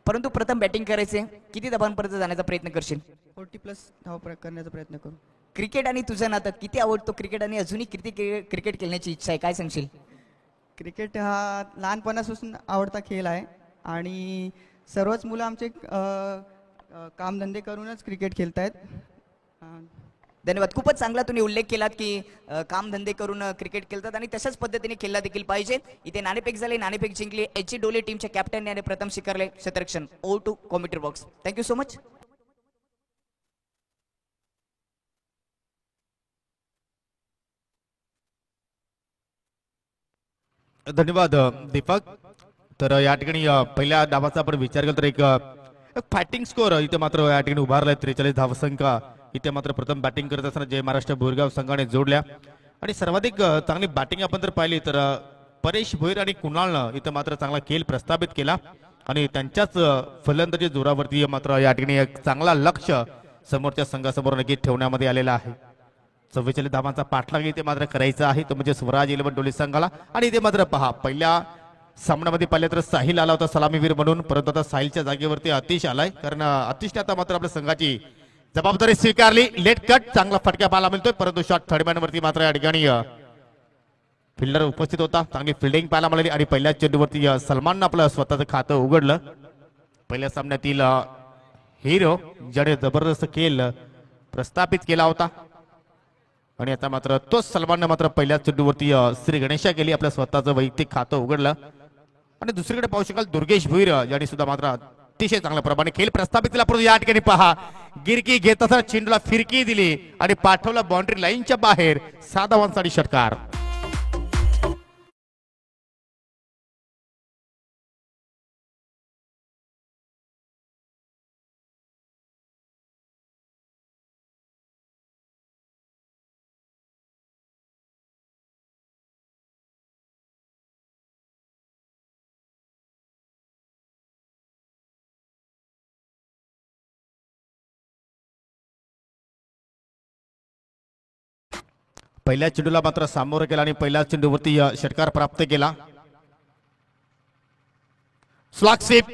परंतु प्रथम बॅटिंग करायचे. किती धावांपर्यंत जाण्याचा प्रयत्न करशील? 40+ धावा करण्याचा प्रयत्न करू. क्रिकेट आणि तुझं नातं किती आवडतो क्रिकेट आणि अजूनही किती क्रिकेट खेळण्याची इच्छा आहे, काय सांगशील? क्रिकेट हा लहानपणापासून आवडता खेळ आहे आणि सर्वच मुलं आमचे कामधंदे करूनच क्रिकेट खेळत आहेत. धन्यवाद. खूपच चांगला तुम्ही उल्लेख केलात की कामधंदे करून क्रिकेट खेळतात आणि तशाच पद्धतीने खेळला देखील पाहिजे. इथे नाणेफेक झाले. नाणेफेक जिंकली SG डोले टीमच्या कॅप्टनने आणि प्रथम स्वीकारले क्षेत्ररक्षण. Over to commentary box. Thank you so much. धन्यवाद दीपक. तर या ठिकाणी पहिल्या डावाचा आपण विचार केला तर एक फायटिंग स्कोअर इथे मात्र या ठिकाणी उभारलाय 43 धावसंख्या. इथे मात्र प्रथम बॅटिंग करत असताना जय महाराष्ट्र बोरगाव संघाने जोडल्या आणि सर्वाधिक चांगली बॅटिंग आपण जर पाहिली तर परेश भोईर आणि कुणालनं इथे मात्र चांगला खेळ प्रस्थापित केला आणि त्यांच्याच फलंदाजी जोरावरती मात्र या ठिकाणी एक चांगला लक्ष समोरच्या संघासमोर नक्कीच ठेवण्यामध्ये आलेला आहे. 44 धावांचा पाठलाग इथे मात्र करायचा आहे तो म्हणजे स्वराज 11 डोली संघाला. आणि इथे मात्र पहा पहिल्या सामन्यामध्ये पाहिलं तर साहिल आला होता सलामीवीर म्हणून, परंतु आता साहिलच्या जागेवरती अतिश आलाय कारण अतिशने आता मात्र आपल्या संघाची जबाबदारी स्वीकारली. लेट कट चांगला फटका पाहायला मिळतोय परंतु शॉट थर्ड मॅन वरती मात्र या ठिकाणी फिल्डर उपस्थित होता. चांगली फिल्डिंग पाहायला मिळाली आणि पहिल्या चेंडूवरती सलमाननं आपलं स्वतःचं खातं उघडलं. पहिल्या सामन्यातील हिरो ज्याने जबरदस्त खेळ प्रस्थापित केला होता आणि आता मात्र तोच सलमाननं मात्र पहिल्या चेंडूवरती श्री गणेशा केली, आपलं स्वतःचं वैयक्तिक खातं उघडलं. आणि दुसरीकडे पाहू शकाल दुर्गेश भुईर यांनी सुद्धा मात्र अतिशय चांगल्या प्रमाणे खेळ प्रस्थापित केला. परंतु या ठिकाणी पहा गिरकी घेत असताना चेंडूला फिरकी दिली आणि पाठवला बाउंड्री लाईनच्या बाहेर. 6 धावांसाठी षटकार. पहिल्या चेंडूला मात्र सामोरं केला आणि पहिल्या चेंडूवरती षटकार प्राप्त केला. स्लॉग स्वीप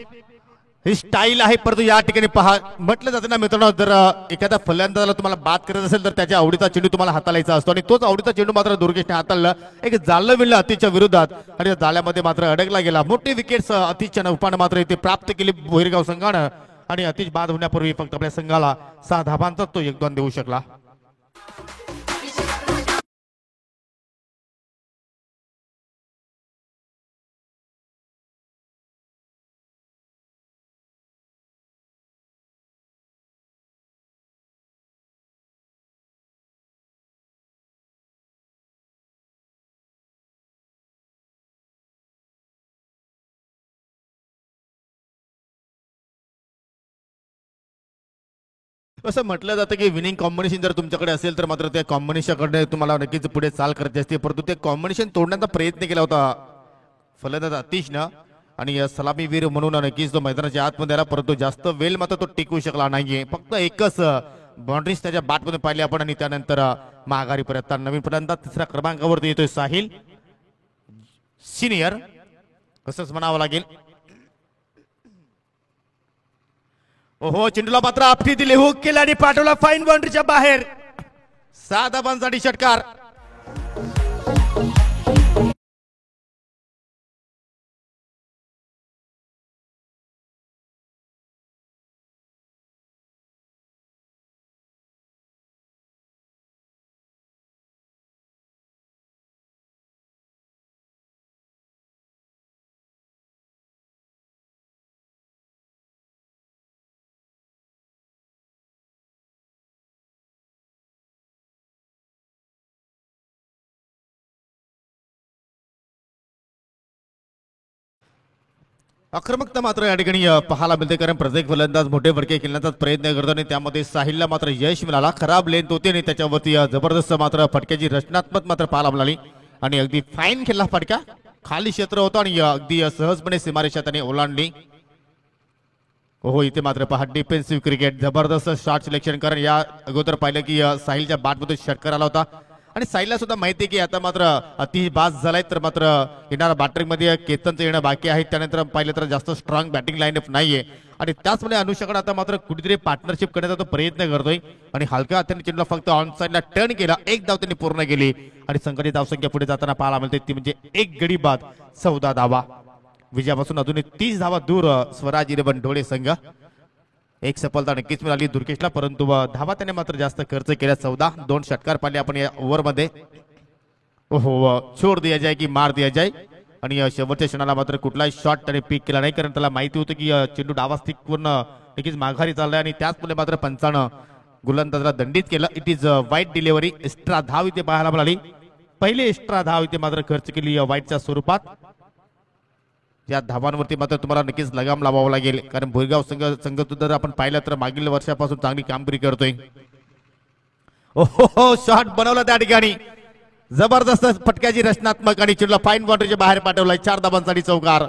ही स्टाईल आहे परंतु या ठिकाणी पहा म्हटलं जातं ना मित्रांनो, जर एखाद्या फलंदाजाला तुम्हाला बाद करत असेल तर त्याच्या आवडीचा चेंडू तुम्हाला हाताळायचा असतो आणि तोच आवडीचा चेंडू मात्र दुर्गेशने हाताळला. एक जाळलं विणलं अतिशच्या विरोधात आणि त्या जाळ्यामध्ये मात्र अडकला गेला. मोठी विकेट्स अतिशच्या नौपानं मात्र इथे प्राप्त केली भोईरगाव संघानं आणि अतिश बाद होण्यापूर्वी फक्त आपल्या संघाला 6 धावांचा तो योगदान देऊ शकला. असं म्हटलं जातं की विनिंग कॉम्बिनेशन जर तुमच्याकडे असेल तर मात्र त्या कॉम्बिनेशनकडे तुम्हाला नक्कीच पुढे चाल करायची असते, परंतु ते कॉम्बिनेशन तोडण्याचा प्रयत्न केला होता फलंदाज अतिशनं आणि सलामीवीर म्हणून नक्कीच तो मैदानाच्या आतमध्ये आला परंतु जास्त वेळ मात्र तो टिकू शकला नाहीये. फक्त एकच बाउंड्रीज त्याच्या बॅटमध्ये पाहिले आपण आणि त्यानंतर माघारी परत नवीन फलंदाज 3ऱ्या क्रमांकावरती येतोय साहिल सिनियर असंच म्हणावं लागेल. ओहो चेंडूला मात्र आपटी दिली, हुक केला आणि पाठवला फाईन बाउंड्रीच्या बाहेर. 6 धावांसाठी षटकार. आक्रमकता मात्र या ठिकाणी पाहायला मिळते कारण प्रत्येक फलंदाज मोठे फटके खेळण्याचा प्रयत्न करतो आणि त्यामध्ये साहिलला मात्र यश मिळाला. खराब लेंथ होती आणि त्याच्यावरती जबरदस्त मात्र फटक्याची रचनात्मक मात्र पाहायला मिळाली आणि अगदी फाईन खेळला फटका. खाली क्षेत्र होतं आणि अगदी सहजपणे सीमारेषा त्याने ओलांडली. हो इथे मात्र पहा डिफेन्सिव्ह क्रिकेट जबरदस्त शॉट सिलेक्शन कारण या अगोदर पाहिलं की साहिलच्या बॅटमध्ये षटकार आला होता आणि साहिलला सुद्धा माहिती आहे की आता मात्र अति बास झालाय तर मात्र येणारा बॅटिंग मध्ये केतनचं येणं बाकी आहे. त्यानंतर पाहिलं तर जास्त स्ट्रॉंग बॅटिंग लाईनअप नाहीये आणि त्याचमुळे अनुषाकडे आता मात्र कुठेतरी पार्टनरशिप करण्याचा तो प्रयत्न करतोय आणि हलका हाताने चेंडूला फक्त ऑन साईडला टर्न केला. 1 धाव त्यांनी पूर्ण केली आणि संघाची धावसंख्या पुढे जाताना पाहायला मिळते ती म्हणजे 1 गडी बाद 14 धावा. विजयापासून अजूनही 30 धावा दूर स्वराज 11 ढोळे संघ. एक सफलता नक्कीच मिळाली दुर्गेशला परंतु धावा त्याने मात्र जास्त खर्च केल्या. 14 2 षटकार पाहिले आपण या ओव्हरमध्ये. ओहो छोड दिया जाय की मार दिया जाय आणि शेवटच्या क्षणाला मात्र कुठलाही शॉट त्याने पिक केला नाही कारण त्याला माहिती होतं की चेंडू डावा स्टिक पूर्ण नक्कीच माघारी चाललाय आणि त्याचमुळे मात्र पंचानं गोलंदाजाला दंडित केलं. इट इज वाईट डिलिव्हरी. एक्स्ट्रा धाव इथे पाहायला मिळाली. पहिले एक्स्ट्रा धाव इथे मात्र खर्च केली वाईटच्या स्वरूपात. या धावांवरती मात्र तुम्हाला नक्कीच लगाम लावावं लागेल, कारण भोरगाव संघ जर आपण पाहिलं तर मागील वर्षापासून चांगली कामगिरी करतोय. ओहो, शॉट बनवला त्या ठिकाणी, जबरदस्त फटक्याची रचनात्मक आणि चेंडूला फाईन बाउंड्रीच्या बाहेर पाठवलाय. 4 धावांसाठी चौकार.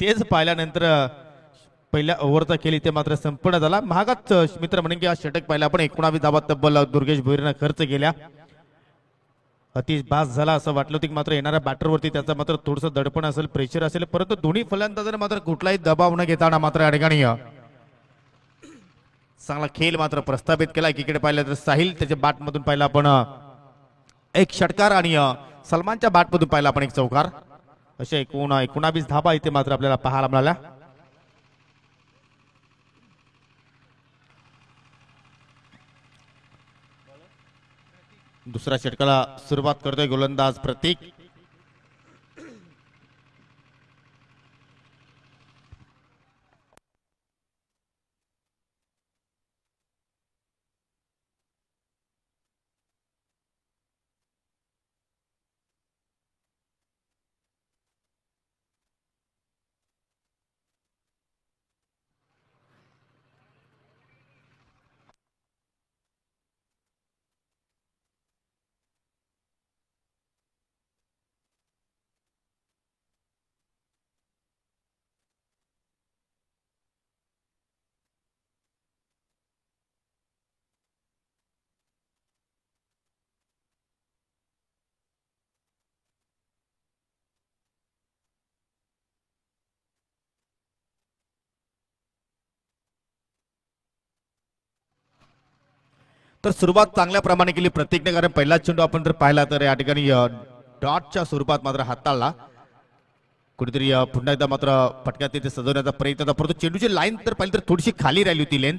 तेच पाहिल्यानंतर पहिल्या ओव्हरचा खेळ इथे मात्र संपूर्ण झाला. महागात मित्र म्हणेन की हा षटक पाहिला आपण 19 धावा तब्बल दुर्गेश भोईरनं खर्च केल्या. अति बास झाला असं वाटलं होतं की मात्र येणाऱ्या बॅटरवरती त्याचा मात्र थोडंसं दडपण असेल, प्रेशर असेल, परंतु दोन्ही फलंदाजांनी मात्र कुठलाही दबाव न घेताना मात्र या ठिकाणी चांगला खेळ मात्र प्रस्थापित केला. एकीकडे पाहिलं तर साहिल त्याच्या बॅटमधून पाहिला आपण एक षटकार आणि सलमानच्या बॅटमधून पाहिला आपण एक चौकार. अशा 19 धाबा इथे मात्र आपल्याला पाहायला मिळाल्या. दुसऱ्या षटकाला सुरुवात करतोय गोलंदाज प्रतीक. तर सुरुवात चांगल्या प्रमाणे केली प्रत्येकने, कारण पहिला चेंडू आपण जर पाहिला तर या ठिकाणी डॉटच्या स्वरूपात मात्र हाताळला. कुठेतरी पुन्हा एकदा मात्र फटक्यात तिथे सजवण्याचा प्रयत्न होता, परंतु चेंडूची लाईन तर पाहिली तर थोडीशी खाली राहिली होती लेंथ.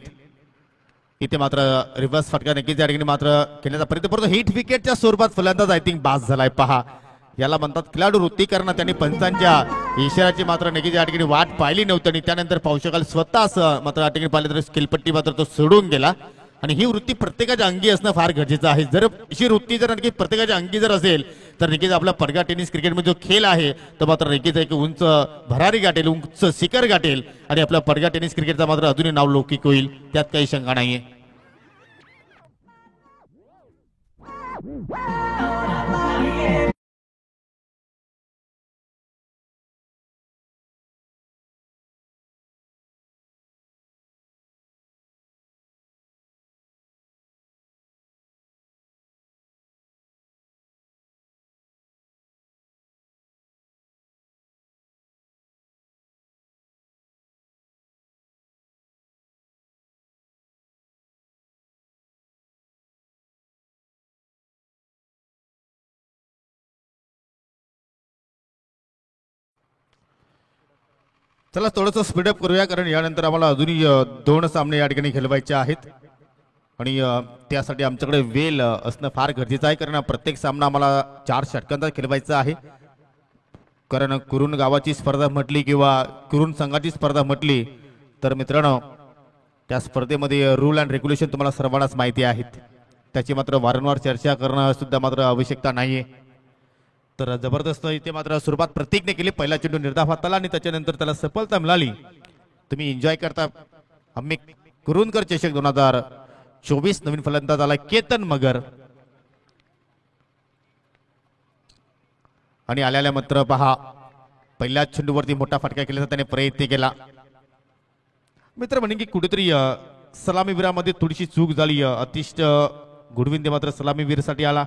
इथे मात्र रिव्हर्स फटका नक्कीच या ठिकाणी मात्र खेळण्याचा प्रयत्न, परंतु हिट विकेटच्या स्वरूपात फलंदाज आय थिंक बास झालाय. पहा, याला म्हणतात खेळाडू वृत्तीकरण. त्यांनी पंचांच्या इशाऱ्याची मात्र नक्कीच या ठिकाणी वाट पाहिली नव्हती आणि त्यानंतर पाहू शकाल स्वतःच मात्र या ठिकाणी पाहिलं तर स्किलपट्टी मात्र तो सोडून गेला. आणि ही वृत्ती प्रत्येकाच्या अंगी असणं फार गरजेचं आहे. जर अशी वृत्ती जर नक्की प्रत्येकाच्या अंगी जर असेल तर नक्कीच आपला परगा टेनिस क्रिकेटमध्ये जो खेळ आहे तो मात्र नक्कीच एक उंच भरारी गाठेल, उंच शिखर गाठेल आणि आपला परगा टेनिस क्रिकेटचा मात्र अजूनही नाव लौकिक होईल, त्यात काही शंका नाहीये. चला थोडंसं स्पीडअप करूया, कारण यानंतर आम्हाला अजूनही 2 सामने या ठिकाणी खेळवायचे आहेत आणि त्यासाठी आमच्याकडे वेळ असणं फार गरजेचं आहे, कारण प्रत्येक सामना आम्हाला 4 षटकांचा खेळवायचा आहे. कारण कुरुन गावाची स्पर्धा म्हटली किंवा कुरुन संघाची स्पर्धा म्हटली तर मित्रांनो त्या स्पर्धेमध्ये रूल अँड रेग्युलेशन तुम्हाला सर्वांनाच माहिती आहेत, त्याची मात्र वारंवार चर्चा करणं सुद्धा मात्र आवश्यकता नाहीये. तर जबरदस्त इथे मात्र सुरुवात प्रतीकने केली. पहिला चेंडू निर्धाव हाताला आणि त्याच्यानंतर त्याला सफलता मिळाली. तुम्ही एन्जॉय करता. आम्ही कुरुनकर चषक 2024 नवीन फलंदाज आला केतन मगर आणि आल्याला मात्र पहा पहिल्या चेंडूवरती मोठा फटका केल्याचा त्याने प्रयत्न केला. मित्र म्हणे की कुठेतरी सलामीवीरामध्ये थोडीशी चूक झाली. अतिष्ठ गुडविंदे मात्र सलामीवीरसाठी आला,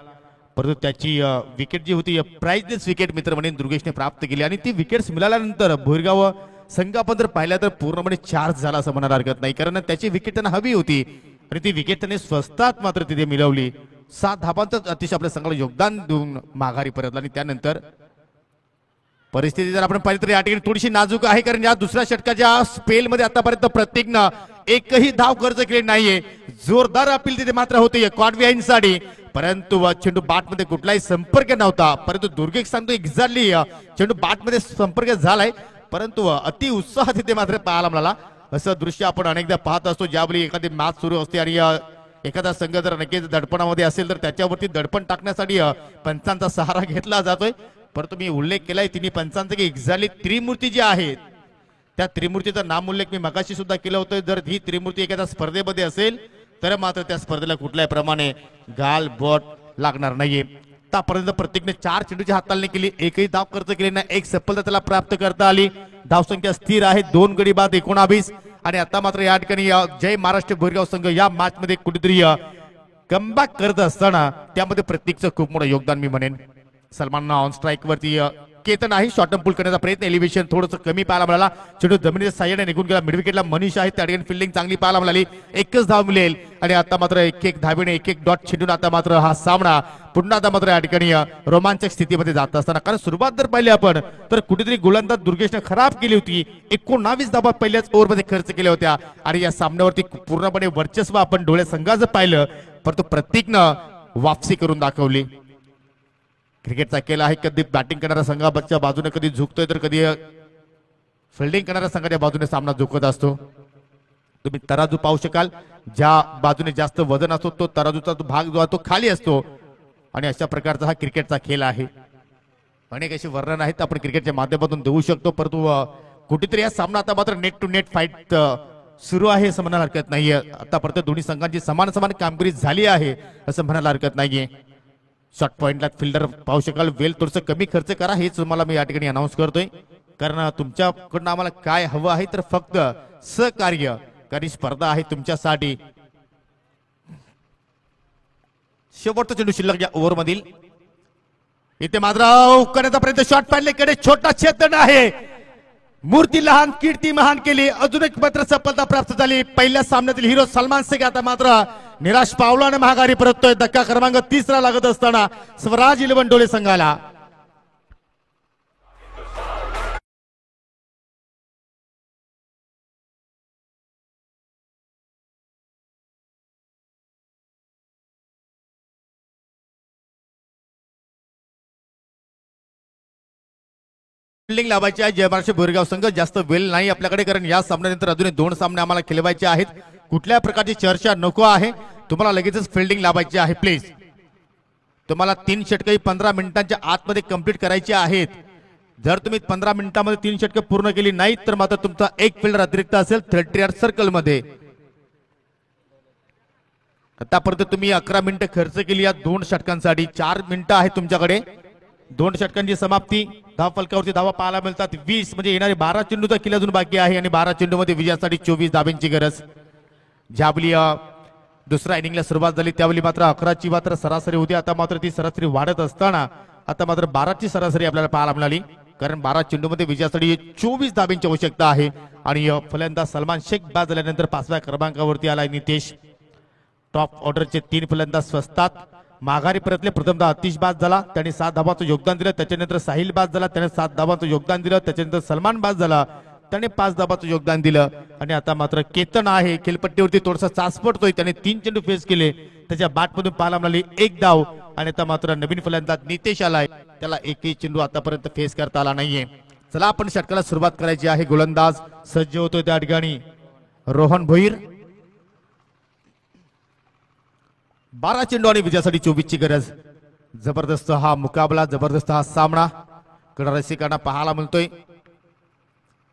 परंतु त्याची विकेट जी होती प्राइजलेस विकेट मित्र म्हणे दुर्गेशने प्राप्त केली आणि ती विकेट्स मिळाल्यानंतर भोरगाव संघ आपण जर पाहिला तर पूर्णपणे चार्ज झाला असं म्हणायला हरकत नाही, कारण त्याची विकेट त्यांना हवी होती आणि ती विकेट त्याने स्वस्तात मात्र तिथे मिळवली. 7 धाबांचं अतिशय आपल्या संघाला योगदान देऊन माघारी परतला आणि त्यानंतर परिस्थिती जर आपण पाहिली तर या ठिकाणी थोडीशी नाजूक आहे, कारण या दुसऱ्या षटकाच्या स्पेलमध्ये आतापर्यंत प्रत्येकनं एकही धाव खर्च केली नाहीये. जोरदार अपील तिथे मात्र होते कॉडवी साठी, परंतु चेंडू बाट मध्ये कुठलाही संपर्क नव्हता. परंतु दुर्गेश सांगतो एक्झॅक्टली चेंडू बाट मध्ये संपर्क झालाय, परंतु अति उत्साह तिथे मात्र पाहायला मिळाला. असं दृश्य आपण अनेकदा पाहत असतो ज्यावेळी एखादी मॅच सुरू असते आणि एखादा संघ जर नक्कीच दडपणामध्ये असेल तर त्याच्यावरती दडपण टाकण्यासाठी पंचांचा सहारा घेतला जातोय. परंतु मी उल्लेख केलाय तिन्ही पंचांचा की एक्झॅक्टली त्रिमूर्ती जी आहे त्या त्रिमूर्तीचा नामोल्लेख मी मगाशी सुद्धा केलं होतं. जर ही त्रिमूर्ती एखाद्या स्पर्धेमध्ये असेल तर मात्र त्या स्पर्धेला कुठल्याही प्रमाणे गाल बोट लागणार नाहीये. आतापर्यंत प्रत्येकने 4 चेंडूची हाताळणी केली, एकही धाव खर्च केली नाही, एक सफलता त्याला प्राप्त करता आली. धावसंख्या स्थिर आहे, 2 गडी बाद 19. आणि आता मात्र या ठिकाणी जय महाराष्ट्र बोरगाव संघ या मॅच मध्ये कुठेतरी कमबॅक करत असताना त्यामध्ये प्रत्येकचं खूप मोठं योगदान मी म्हणेन. सलमान ऑन स्ट्राईक वरती केतन आहे, शॉर्ट पूल करण्याचा प्रयत्न, एलिव्हेशन थोडंसं कमी पाहायला मिळाला. चेंडू जमिनीच्या साह्याने निघून गेला. मिड विकेटला मनीष आहे, त्या ठिकाणी फिल्डिंग चांगली पाहायला मिळाली, एकच धाव मिळेल. आणि आता मात्र एक धावेने एक डॉट छेडून आता मात्र हा सामना पुन्हा आता मात्र या ठिकाणी रोमांचक स्थितीमध्ये जात असताना, कारण सुरुवात जर पाहिली आपण तर कुठेतरी गोलंदाज दुर्गेशने खराब केली होती. 19 धावा पहिल्याच ओव्हरमध्ये खर्च केल्या होत्या आणि या सामन्यावरती पूर्णपणे वर्चस्व आपण डोळे संघाचं पाहिलं, परंतु प्रत्येकनं वापसी करून दाखवली. क्रिकेटचा खेळ आहे, कधी बॅटिंग करणाऱ्या संघाच्या बाजूने कधी झुकतोय तर कधी फिल्डिंग करणाऱ्या संघाच्या बाजूने सामना झुकत असतो. तुम्ही तराजू पाहू शकाल, ज्या बाजूने जास्त वजन असतो तो तराजूचा तो भाग जो आहे तो खाली असतो. आणि अशा प्रकारचा हा क्रिकेटचा खेळ आहे. अनेक अशी वर्णन आहेत आपण क्रिकेटच्या माध्यमातून देऊ शकतो, परंतु कुठेतरी हा सामना आता मात्र नेट टू नेट फाईट सुरू आहे असं म्हणायला हरकत नाहीये. आतापर्यंत दोन्ही संघांची समान समान कामगिरी झाली आहे असं म्हणायला हरकत नाहीये. शॉर्ट पॉइंटला फिल्डर पाहू शकाल, वेल थोडंसं कमी खर्च करा हेच तुम्हाला मी या ठिकाणी अनाऊन्स करतोय, कारण तुमच्याकडनं आम्हाला काय हवं आहे तर फक्त सहकार्य, कारण स्पर्धा आहे तुमच्यासाठी. शेवटचा चेंडू शिल्लक या ओव्हर मधील, इथे मात्र करण्याचा प्रयत्न, शॉर्ट पॅडलेकडे छोटा छेदन आहे. मूर्ती लहान कीर्ती महान केली, अजून एक मात्र सफलता प्राप्त झाली. पहिल्या सामन्यातील हिरो सलमान शेख आता मात्र निराश पावलाने महागारी परततोय. धक्का क्रमांक 3 लागत असताना स्वराज 11 डोळे संघाला. फिल्डिंग लावायची आहे जय महाराष्ट्र बोरगाव संघ. जास्त वेळ नाही आपल्याकडे, कारण या सामन्यानंतर अजून 2 सामने आम्हाला खेळवायचे आहेत. कुठल्या प्रकारची चर्चा नको आहे, तुम्हाला लगेचच फिल्डिंग लावायची आहे. प्लीज तुम्हाला 3 षटके 15 मिनिटांच्या आतमध्ये कंप्लीट करायची आहेत. जर तुम्ही 15 मिनिटांमध्ये 3 षटके पूर्ण केली नाहीत तर मात्र तुमचा एक फिल्डर अतिरिक्त असेल 30 सर्कल मध्ये. आतापर्यंत तुम्ही 11 मिनिटं खर्च केली या 2 षटकांसाठी. 4 मिनिटं आहेत तुमच्याकडे. 2 षटकांची समाप्ती, धाव फलकावरती धावा पाहायला मिळतात 20, म्हणजे येणारे 12 चेंडूचा खेळ अजून बाकी आहे आणि 12 चेंडूमध्ये विजयासाठी 24 धाब्यांची गरज. ज्यावेळी दुसऱ्या इनिंगला सुरुवात झाली त्यावेळी मात्र 11ची मात्र सरासरी होती. आता मात्र ती सरासरी वाढत असताना आता मात्र 12ची सरासरी आपल्याला पाहायला मिळाली, कारण 12 चेंडूमध्ये विजयासाठी 24 धाब्यांची आवश्यकता आहे. आणि फलंदाज सलमान शेख बाद झाल्यानंतर 5व्या क्रमांकावरती आलाय नितेश. टॉप ऑर्डरचे 3 फलंदाज स्वस्तात माघारी परतले. प्रथमतः आतिश बाद झाला, त्याने 7 धावांचं योगदान दिलं. त्याच्यानंतर साहिल बाद झाला, त्याने 7 धावांचं योगदान दिलं. त्याच्यानंतर सलमान बाद झाला, त्याने 5 धावांचं योगदान दिलं. आणि आता मात्र केतन आहे खेळपट्टीवरती थोडासा चाच पडतोय, त्याने 3 चेंडू फेस केले, त्याच्या बॅटमधून पाहायला मिळाली 1 धाव. आणि आता मात्र नवीन फलंदाज नितेश आलाय, त्याला एकही चेंडू आतापर्यंत फेस करता आला नाहीये. चला आपण षटकाला सुरुवात करायची आहे. गोलंदाज सज्ज होतोय त्या ठिकाणी रोहन भोईर. 12 चेंडू आणि विजयासाठी 24ची गरज. जबरदस्त हा मुकाबला, जबरदस्त हा सामना रसिकांना पाहायला मिळतोय.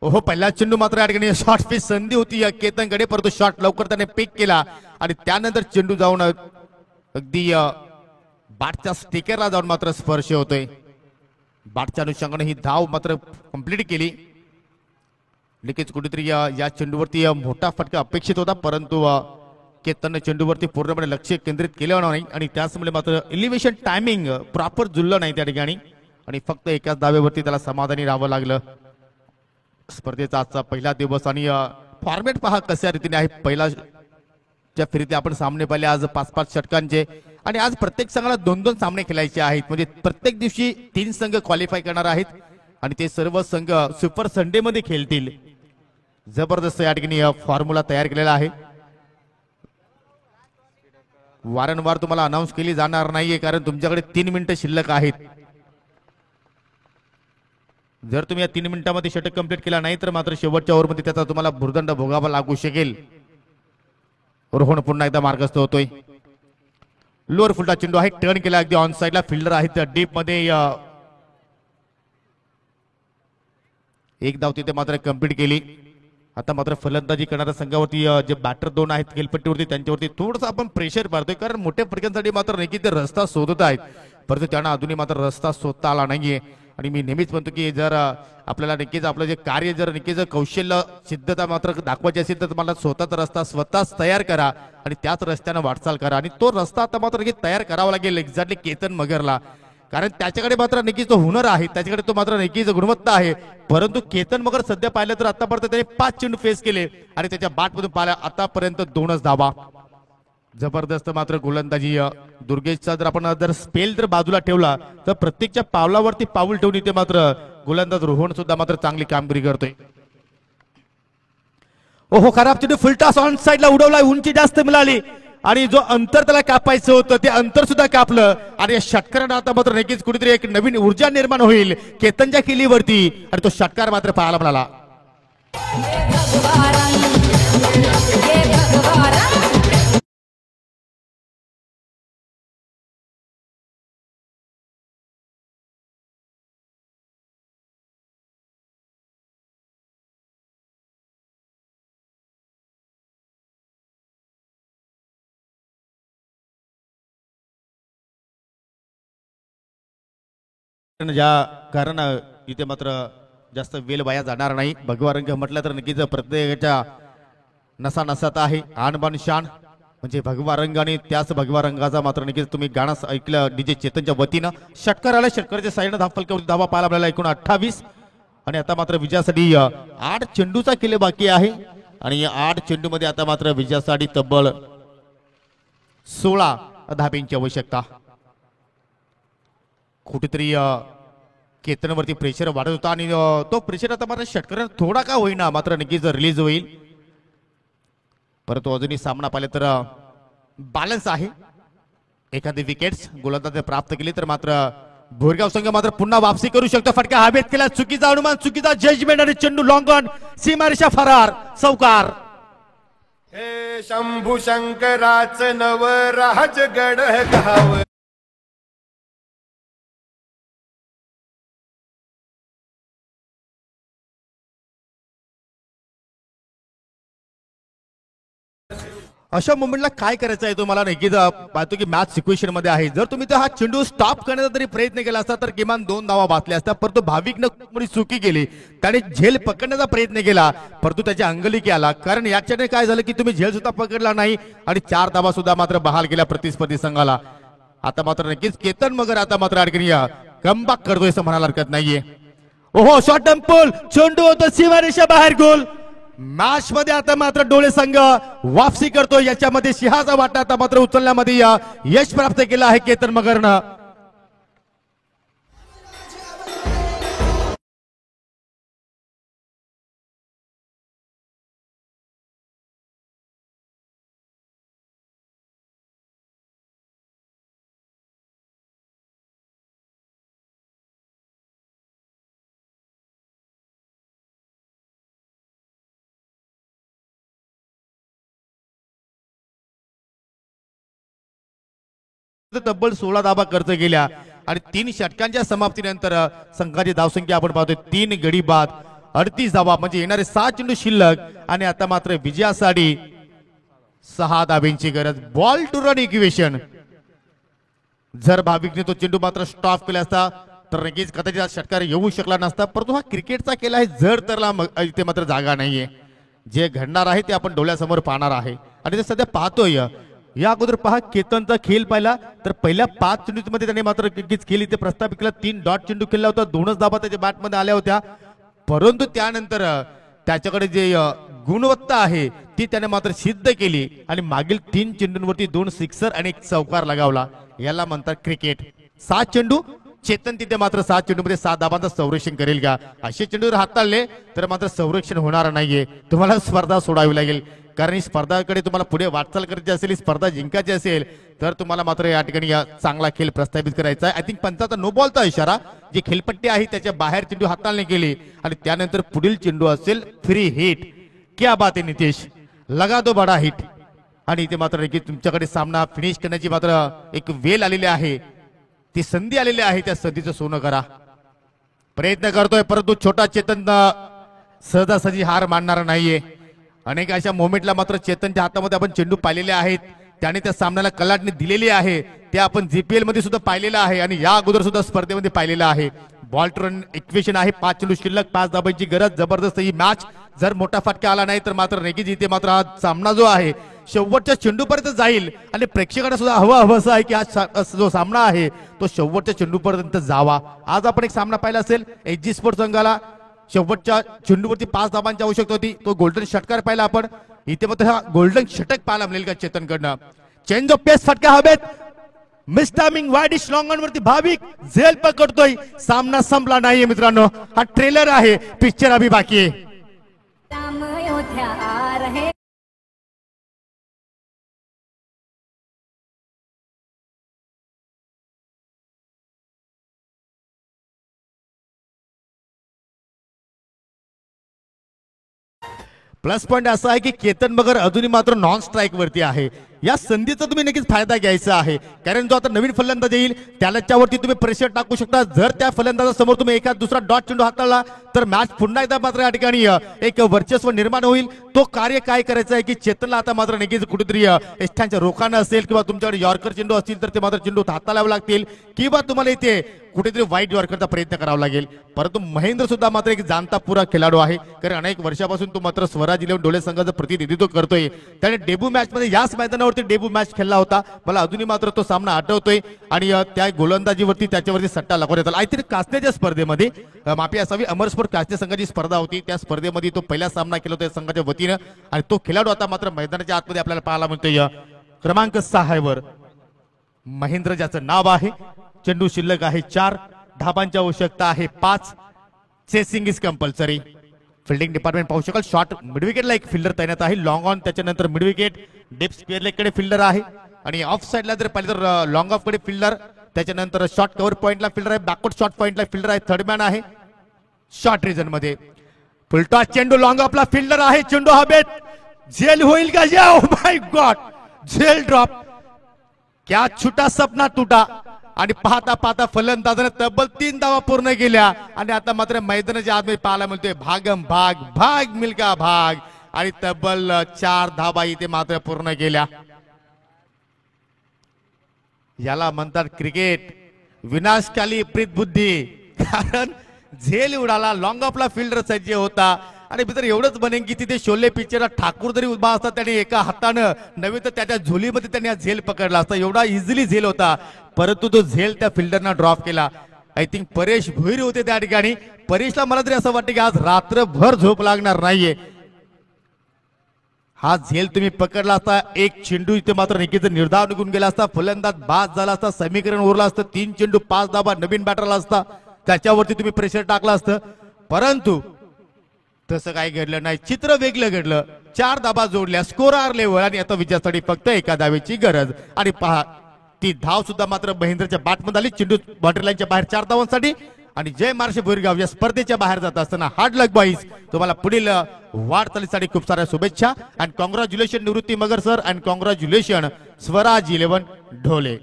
ओहो, पहिला चेंडू मात्र या ठिकाणी शॉर्ट पिच संधी होती या केतनकडे, परंतु शॉट लवकर त्याने पिक केला आणि त्यानंतर चेंडू जाऊन अगदी बॅटच्या स्टिकरला जाऊन मात्र स्पर्श होतोय. बॅटच्या अनुषंगाने ही धाव मात्र कंप्लीट केली. लगेच कुठेतरी या चेंडूवरती मोठा फटका अपेक्षित होता, परंतु केतनने चेंडूवरती पूर्णपणे लक्ष केंद्रित केलं नाही आणि त्याचमुळे मात्र एलिव्हेशन टायमिंग प्रॉपर जुळलं नाही त्या ठिकाणी आणि फक्त एकाच धावेवरती त्याला समाधानी राहावं लागलं. स्पर्धेचा आजचा पहिला दिवस आणि फॉर्मॅट पहा कशा रीतीने आहे. पहिला ज्या फेरीत आपण सामने पाहिले आज 5-5 षटकांचे आणि आज प्रत्येक संघाला 2-2 सामने खेळायचे आहेत, म्हणजे प्रत्येक दिवशी 3 संघ क्वालिफाय करणार आहेत. आणि ते सर्व संघ सुपर संडे मध्ये खेळतील. जबरदस्त या ठिकाणी फॉर्म्युला तयार केलेला आहे. वारंवार तुम्हाला अनाऊन्स केली जाणार नाहीये कारण तुमच्याकडे 3 मिनिटं शिल्लक आहेत. जर तुम्ही या 3 मिनिटांमध्ये षटक कंप्लीट केला नाही तर मात्र शेवटच्या ओव्हरमध्ये त्याचा तुम्हाला भुर्दंड भोगावा लागू शकेल. रोहन पुन्हा एकदा मार्गस्थ होतोय. लोअर फुलटा चेंडू आहे, टर्न केला अगदी ऑन साइडला. फिल्डर आहेत डीप मध्ये. एक धाव तिथे मात्र कंप्लीट केली. आता मात्र फलंदाजी करणाऱ्या संघावरती जे बॅटर 2 आहेत खेळपट्टीवरती त्यांच्यावरती थोडंसं आपण प्रेशर पाडतोय कारण मोठ्या फटक्यांसाठी मात्र नक्की ते रस्ता शोधत आहेत, परंतु त्यांना अजूनही मात्र रस्ता शोधता आला नाहीये. आणि मी नेहमीच म्हणतो की जर आपल्याला नक्कीच आपलं जे कार्य जर नक्कीच कौशल्य सिद्धता मात्र दाखवायची असेल तर तुम्हाला स्वतःचा रस्ता स्वतःच तयार करा आणि त्याच रस्त्यानं वाटचाल करा. आणि तो रस्ता आता मात्र नक्की तयार करावा लागेल एक्झॅक्टली केतन मगरला, कारण त्याच्याकडे मात्र नक्कीच तो हुनर आहे, त्याच्याकडे तो मात्र नक्कीच गुणवत्ता आहे. परंतु केतन मगर सध्या पाहिलं तर आतापर्यंत त्याने 5 चेंडू फेस केले आणि त्याच्या बॅटमधून पाहिल्या आतापर्यंत 2च धावा. जबरदस्त मात्र गोलंदाजी दुर्गेशचा जर आपण जर स्पेल जर बाजूला ठेवला तर प्रत्येकच्या पावलावरती पाऊल ठेवून इथे मात्र गोलंदाज रोहन सुद्धा मात्र चांगली कामगिरी करतोय. ओहो, खराब चेंडू फुलटॉस ऑन साइडला उडवला, उंची जास्त मिळाली आणि जो अंतर त्याला कापायचं होतं ते अंतर सुद्धा कापलं. आणि या षटकारानं आता मात्र नक्कीच कुठेतरी एक नवीन ऊर्जा निर्माण होईल केतनच्या किल्लीवरती आणि तो षटकार मात्र पाहायला मिळाला. ज्या कारण इथे मात्र जास्त वेळ वाया जाणार नाही. भगवा रंग म्हटलं तर नक्कीच प्रत्येकाच्या नसा नसात आहे आणबाण शान म्हणजे भगवा रंग आणि त्याच भगवा रंगाचा मात्र नक्कीच तुम्ही गाणं ऐकलं डीजे चेतनच्या वतीनं. षटकार आला, षटकाराच्या साईडनं धाव फलकावरती धावा पाहायला मिळाला एकूण 28 आणि आता मात्र विजयासाठी 8 चेंडूचा केले बाकी आहे आणि 8 चेंडू मध्ये आता मात्र विजयासाठी तब्बल 16 धाब्यांची आवश्यकता. कुठेतरी केतनवरती प्रेशर वाढत होता आणि तो प्रेशर आता मात्र षटकारानं थोडा का होईना मात्र नक्कीच रिलीज होईल. परंतु अजूनही सामना पाहिला तर बॅलन्स आहे. एखादी विकेट्स गोलंदाज प्राप्त केली तर मात्र भोरगाव संघ मात्र पुन्हा वापसी करू शकतो. फटका हवेत केला, चुकीचा अनुमान, चुकीचा जजमेंट आणि चेंडू लॉंग ऑन, सीमारेषा फरार, चौकार. हे शंभू शंकराच नवराज गड गाव. अशा मोमेंटला काय करायचं आहे तुम्हाला नक्कीच पाहतो की मॅच सिच्युएशन मध्ये आहे. जर तुम्ही हा चेंडू स्टॉप करण्याचा तरी प्रयत्न केला असता तर किमान 2 धावा वाचल्या असत्या, परंतु भाविकनं थोडी चुकी केली. त्याने झेल पकडण्याचा प्रयत्न केला परंतु त्याच्या अंगलिकी आला, कारण याच्याने काय झालं की तुम्ही झेल सुद्धा पकडला नाही आणि 4 धावा सुद्धा मात्र बहाल केल्या प्रतिस्पर्धी संघाला. आता मात्र नक्कीच केतन मगर आता मात्र अडकणी कमबॅक करतोय असं म्हणायला हरकत नाहीये. ओहो, शॉर्ट टेम्पल चेंडू होतो सीमारेषा बाहेर, गोल. मॅच मध्ये आता मात्र डोळे संघ वापसी करतो. याच्यामध्ये सिंहाचा वाटा आता मात्र उचलण्यामध्ये यश प्राप्त केलं आहे केतन मगरनं. तब्बल 16 धावा खर्च केल्या आणि 3 षटकांच्या समाप्तीनंतर संघाची धावसंख्या आपण पाहतोय 3 गडी बाद 38 धावा, म्हणजे येणारे 6 चेंडू शिल्लक आणि आता मात्र विजयासाठी 6 धाब्यांची गरज. Ball to run equation. जर भाविकने तो चेंडू मात्र स्टॉप केला असता तर नक्कीच कदाचित षटकार येऊ शकला नसता, परंतु हा क्रिकेटचा केला आहे. जर तरला इथे मात्र जागा नाहीये. जे घडणार आहे ते आपण डोळ्यासमोर पाहणार आहे आणि ते सध्या पाहतोय. या अगोदर पहा केतनचा खेळ पाहिला तर पहिल्या 5 चेंडूमध्ये त्याने मात्र नक्कीच खेळ इथे प्रस्थापित केला. 3 डॉट चेंडू खेळला होता, 2च धाबा त्याच्या बॅटमध्ये आल्या होत्या, परंतु त्यानंतर त्याच्याकडे जे गुणवत्ता आहे ती त्याने मात्र सिद्ध केली आणि मागील 3 चेंडूंवरती 2 सिक्सर आणि 1 चौकार लगावला. याला म्हणतात क्रिकेट. 7 चेंडू चेतन तिथे मात्र 7 चेंडूमध्ये 7 धाबांचं संरक्षण करेल का? असे चेंडूवर हाताळले तर मात्र संरक्षण होणार नाहीये, तुम्हाला स्पर्धा सोडावी लागेल. कारण ही स्पर्धाकडे तुम्हाला पुढे वाटचाल करायची असेल, ही स्पर्धा जिंकायची असेल तर तुम्हाला मात्र या ठिकाणी चांगला खेळ प्रस्थापित करायचा आहे. आय थिंक पंचाचा नो बॉलचा इशारा, जी खेळपट्टी आहे त्याच्या बाहेर चेंडू हाताळणे केली आणि त्यानंतर पुढील चेंडू असेल फ्री हिट. क्या बात आहे नितेश, लगा दो बडा हिट. आणि इथे मात्र की तुमच्याकडे सामना फिनिश करण्याची मात्र एक वेळ आलेली आहे, ती संधी आलेली आहे, त्या संधीचं सोनं करा. प्रयत्न करतोय परंतु छोटा चेतन सहजासहजी हार मानणार नाहीये. अनेक अशा मोमेंटला मात्र चेतनच्या हातामध्ये आपण चेंडू पाहिलेले आहेत, त्याने त्या सामन्याला कलाटणी दिलेली आहे, ते आपण जीपीएल मध्ये सुद्धा पाहिलेलं आहे आणि या अगोदर सुद्धा स्पर्धेमध्ये पाहिलेलं आहे. बॉल टू रन इक्वेशन आहे, 5 चेंडू शिल्लक, 5 धाबांची गरज. जबरदस्त ही मॅच. जर मोठा फटका आला नाही तर मात्र नेकीज इथे मात्र हा सामना जो आहे शेवटच्या चेंडूपर्यंत जाईल आणि प्रेक्षकांना सुद्धा हवं आहे की आज जो सामना आहे तो शेवटच्या चेंडूपर्यंत जावा. आज आपण एक सामना पाहिला असेल, एचजी स्पोर्ट्स संघाला शेवटच्या चेंडूवरती 5 धाबांची आवश्यकता होती, तो गोल्डन षटकार पाहिला आपण. इथे मात्र हा गोल्डन षटक पाहायला मिळेल का चेतनकडनं? चेंज ऑफ पेस, फटका हवेत, miss timing, widish long on वरती भाविक झेल पकडतोय. सामना संपला नाहीये मित्रांनो, हा ट्रेलर आहे, पिक्चर अभी बाकी आहे. प्लस पॉइंट असा आहे की केतन मगर अजूनही मात्र नॉन स्ट्राईक वरती आहे. या संधीचा तुम्ही नक्कीच फायदा घ्यायचा आहे, कारण जो आता नवीन फलंदाज येईल त्याच्यावरती तुम्ही प्रेशर टाकू शकता. जर त्या फलंदाजासमोर तुम्ही एखाद दुसरा डॉट चेंडू हाताळला तर मॅच पुन्हा एकदा मात्र या ठिकाणी एक वर्चस्व निर्माण होईल. तो कार्य काय करायचं आहे की चेतनला आता मात्र नक्कीच कुठेतरी एस्टांच्या रोखानं असेल किंवा तुमच्याकडे यॉर्कर चेंडू असतील तर ते मात्र चेंडू हाताळावे लागतील किंवा तुम्हाला इथे कुठेतरी वाईट यॉर्करचा प्रयत्न करावा लागेल. परंतु महेंद्र सुद्धा मात्र एक जाणता पुरा खेळाडू आहे, कारण अनेक वर्षापासून तो मात्र स्वराज 11 डोळे संघाचं प्रतिनिधित्व करतोय. त्याने डेब्यू मॅच मध्ये याच मैदानावरती डेब्यू मॅच खेळला होता. मला अजूनही मात्र तो सामना आठवतोय आणि त्या गोलंदाजीवरती त्याच्यावरती सट्टा लागवण्यात आला. आय थिंक कासनेच्या स्पर्धेमध्ये माफी असावी, अमर स्पोर्ट कासने संघाची स्पर्धा होती, त्या स्पर्धेमध्ये तो पहिला सामना केला होता संघाच्या वतीनं आणि तो खेळाडू आता मात्र मैदानाच्या आतमध्ये आपल्याला पाहायला मिळतोय. क्रमांक 6 वर महेंद्र ज्याचं नाव आहे. चेंडू शिल्लक आहे 4, धाबांची आवश्यकता आहे 5. Chasing is compulsory. Fielding department पाहू शकाल, शॉर्ट मिड विकेटला एक फिल्डर तैनात आहे, लॉंग ऑन त्याच्यानंतर मिड विकेट, डेप स्क्वेअर लेग कडे फिल्डर आहे आणि ऑफ साइडला जर पाहिलं तर लॉंग ऑफ कडे फिल्डर, त्याच्यानंतर शॉर्ट कव्हर पॉइंटला फिल्डर आहे, बॅकवर्ड शॉर्ट पॉइंटला फिल्डर आहे, थर्ड मॅन आहे. शॉर्ट रिजन मध्ये फुलटॉस चेंडू लॉंग ऑफला फिल्डर आहे, चेंडू हवेत, झेल होईल का? ओ माय गॉड, झेल ड्रॉप. क्या छुटा सपना तुटा. आणि पाहता पाहता फलंदाजाने तब्बल 3 धावा पूर्ण केल्या आणि आता मात्र मैदानाच्या आतमध्ये पाहायला मिळतोय भागम भाग, भाग मिल्का भाग आणि तब्बल 4 धावा इथे मात्र पूर्ण केल्या. याला म्हणतात क्रिकेट विनाशकाली प्रीत बुद्धी, कारण झेल उडाला, लॉंग ऑफला फिल्डर सज्ज होता आणि मित्र एवढंच बनेन की तिथे शोले पिक्चरला ठाकूर जरी उभा असता त्याने एका हातानं नव्हे तर त्याच्या झोलीमध्ये त्यांनी झेल पकडला असता, एवढा इझिली झेल होता. परंतु तो झेल त्या फिल्डरना ड्रॉप केला. आय थिंक परेश भोईर होते त्या ठिकाणी. परेशला मला तरी असं वाटतं की आज रात्रभर झोप लागणार नाहीये. हा झेल तुम्ही पकडला असता, एक चेंडू इथे मात्र निकीचा निर्धाव निघून गेला असता, फलंदाज बाद झाला असता, समीकरण उरला असतं, 3 चेंडू 5 धाबा नवीन बॅटरला असता, त्याच्यावरती तुम्ही प्रेशर टाकला असतं. परंतु तसं काही घडलं नाही, चित्र वेगळं घडलं. 4 धाबा जोडल्या, स्कोर आर लेवल आणि आता विजयासाठी फक्त एका धावेची गरज. आणि पहा ती धाव सुद्धा मात्र महेंद्रच्या बॅटमध्ये आली, चेंडू बाउंड्री लाईनच्या बाहेर 4 धावांसाठी. आणि जय महाराष्ट्र बोरगाव या स्पर्धेच्या बाहेर जात असताना हार्ड लक बॉईज, तुम्हाला पुढील वाटचालीसाठी खूप साऱ्या शुभेच्छा. And congratulation Nivrutti Magar sir, and congratulation Swaraj 11 Dhole.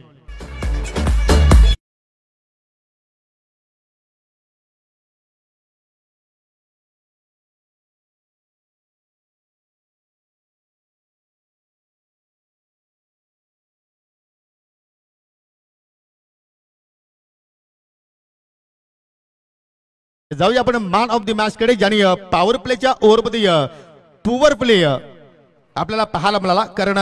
जाऊया आपण मॅन ऑफ द मॅच कडे, ज्यांनी पॉवर प्लेच्या ओव्हरमध्ये पुअर प्ले आपल्याला पाहायला मिळाला. कारण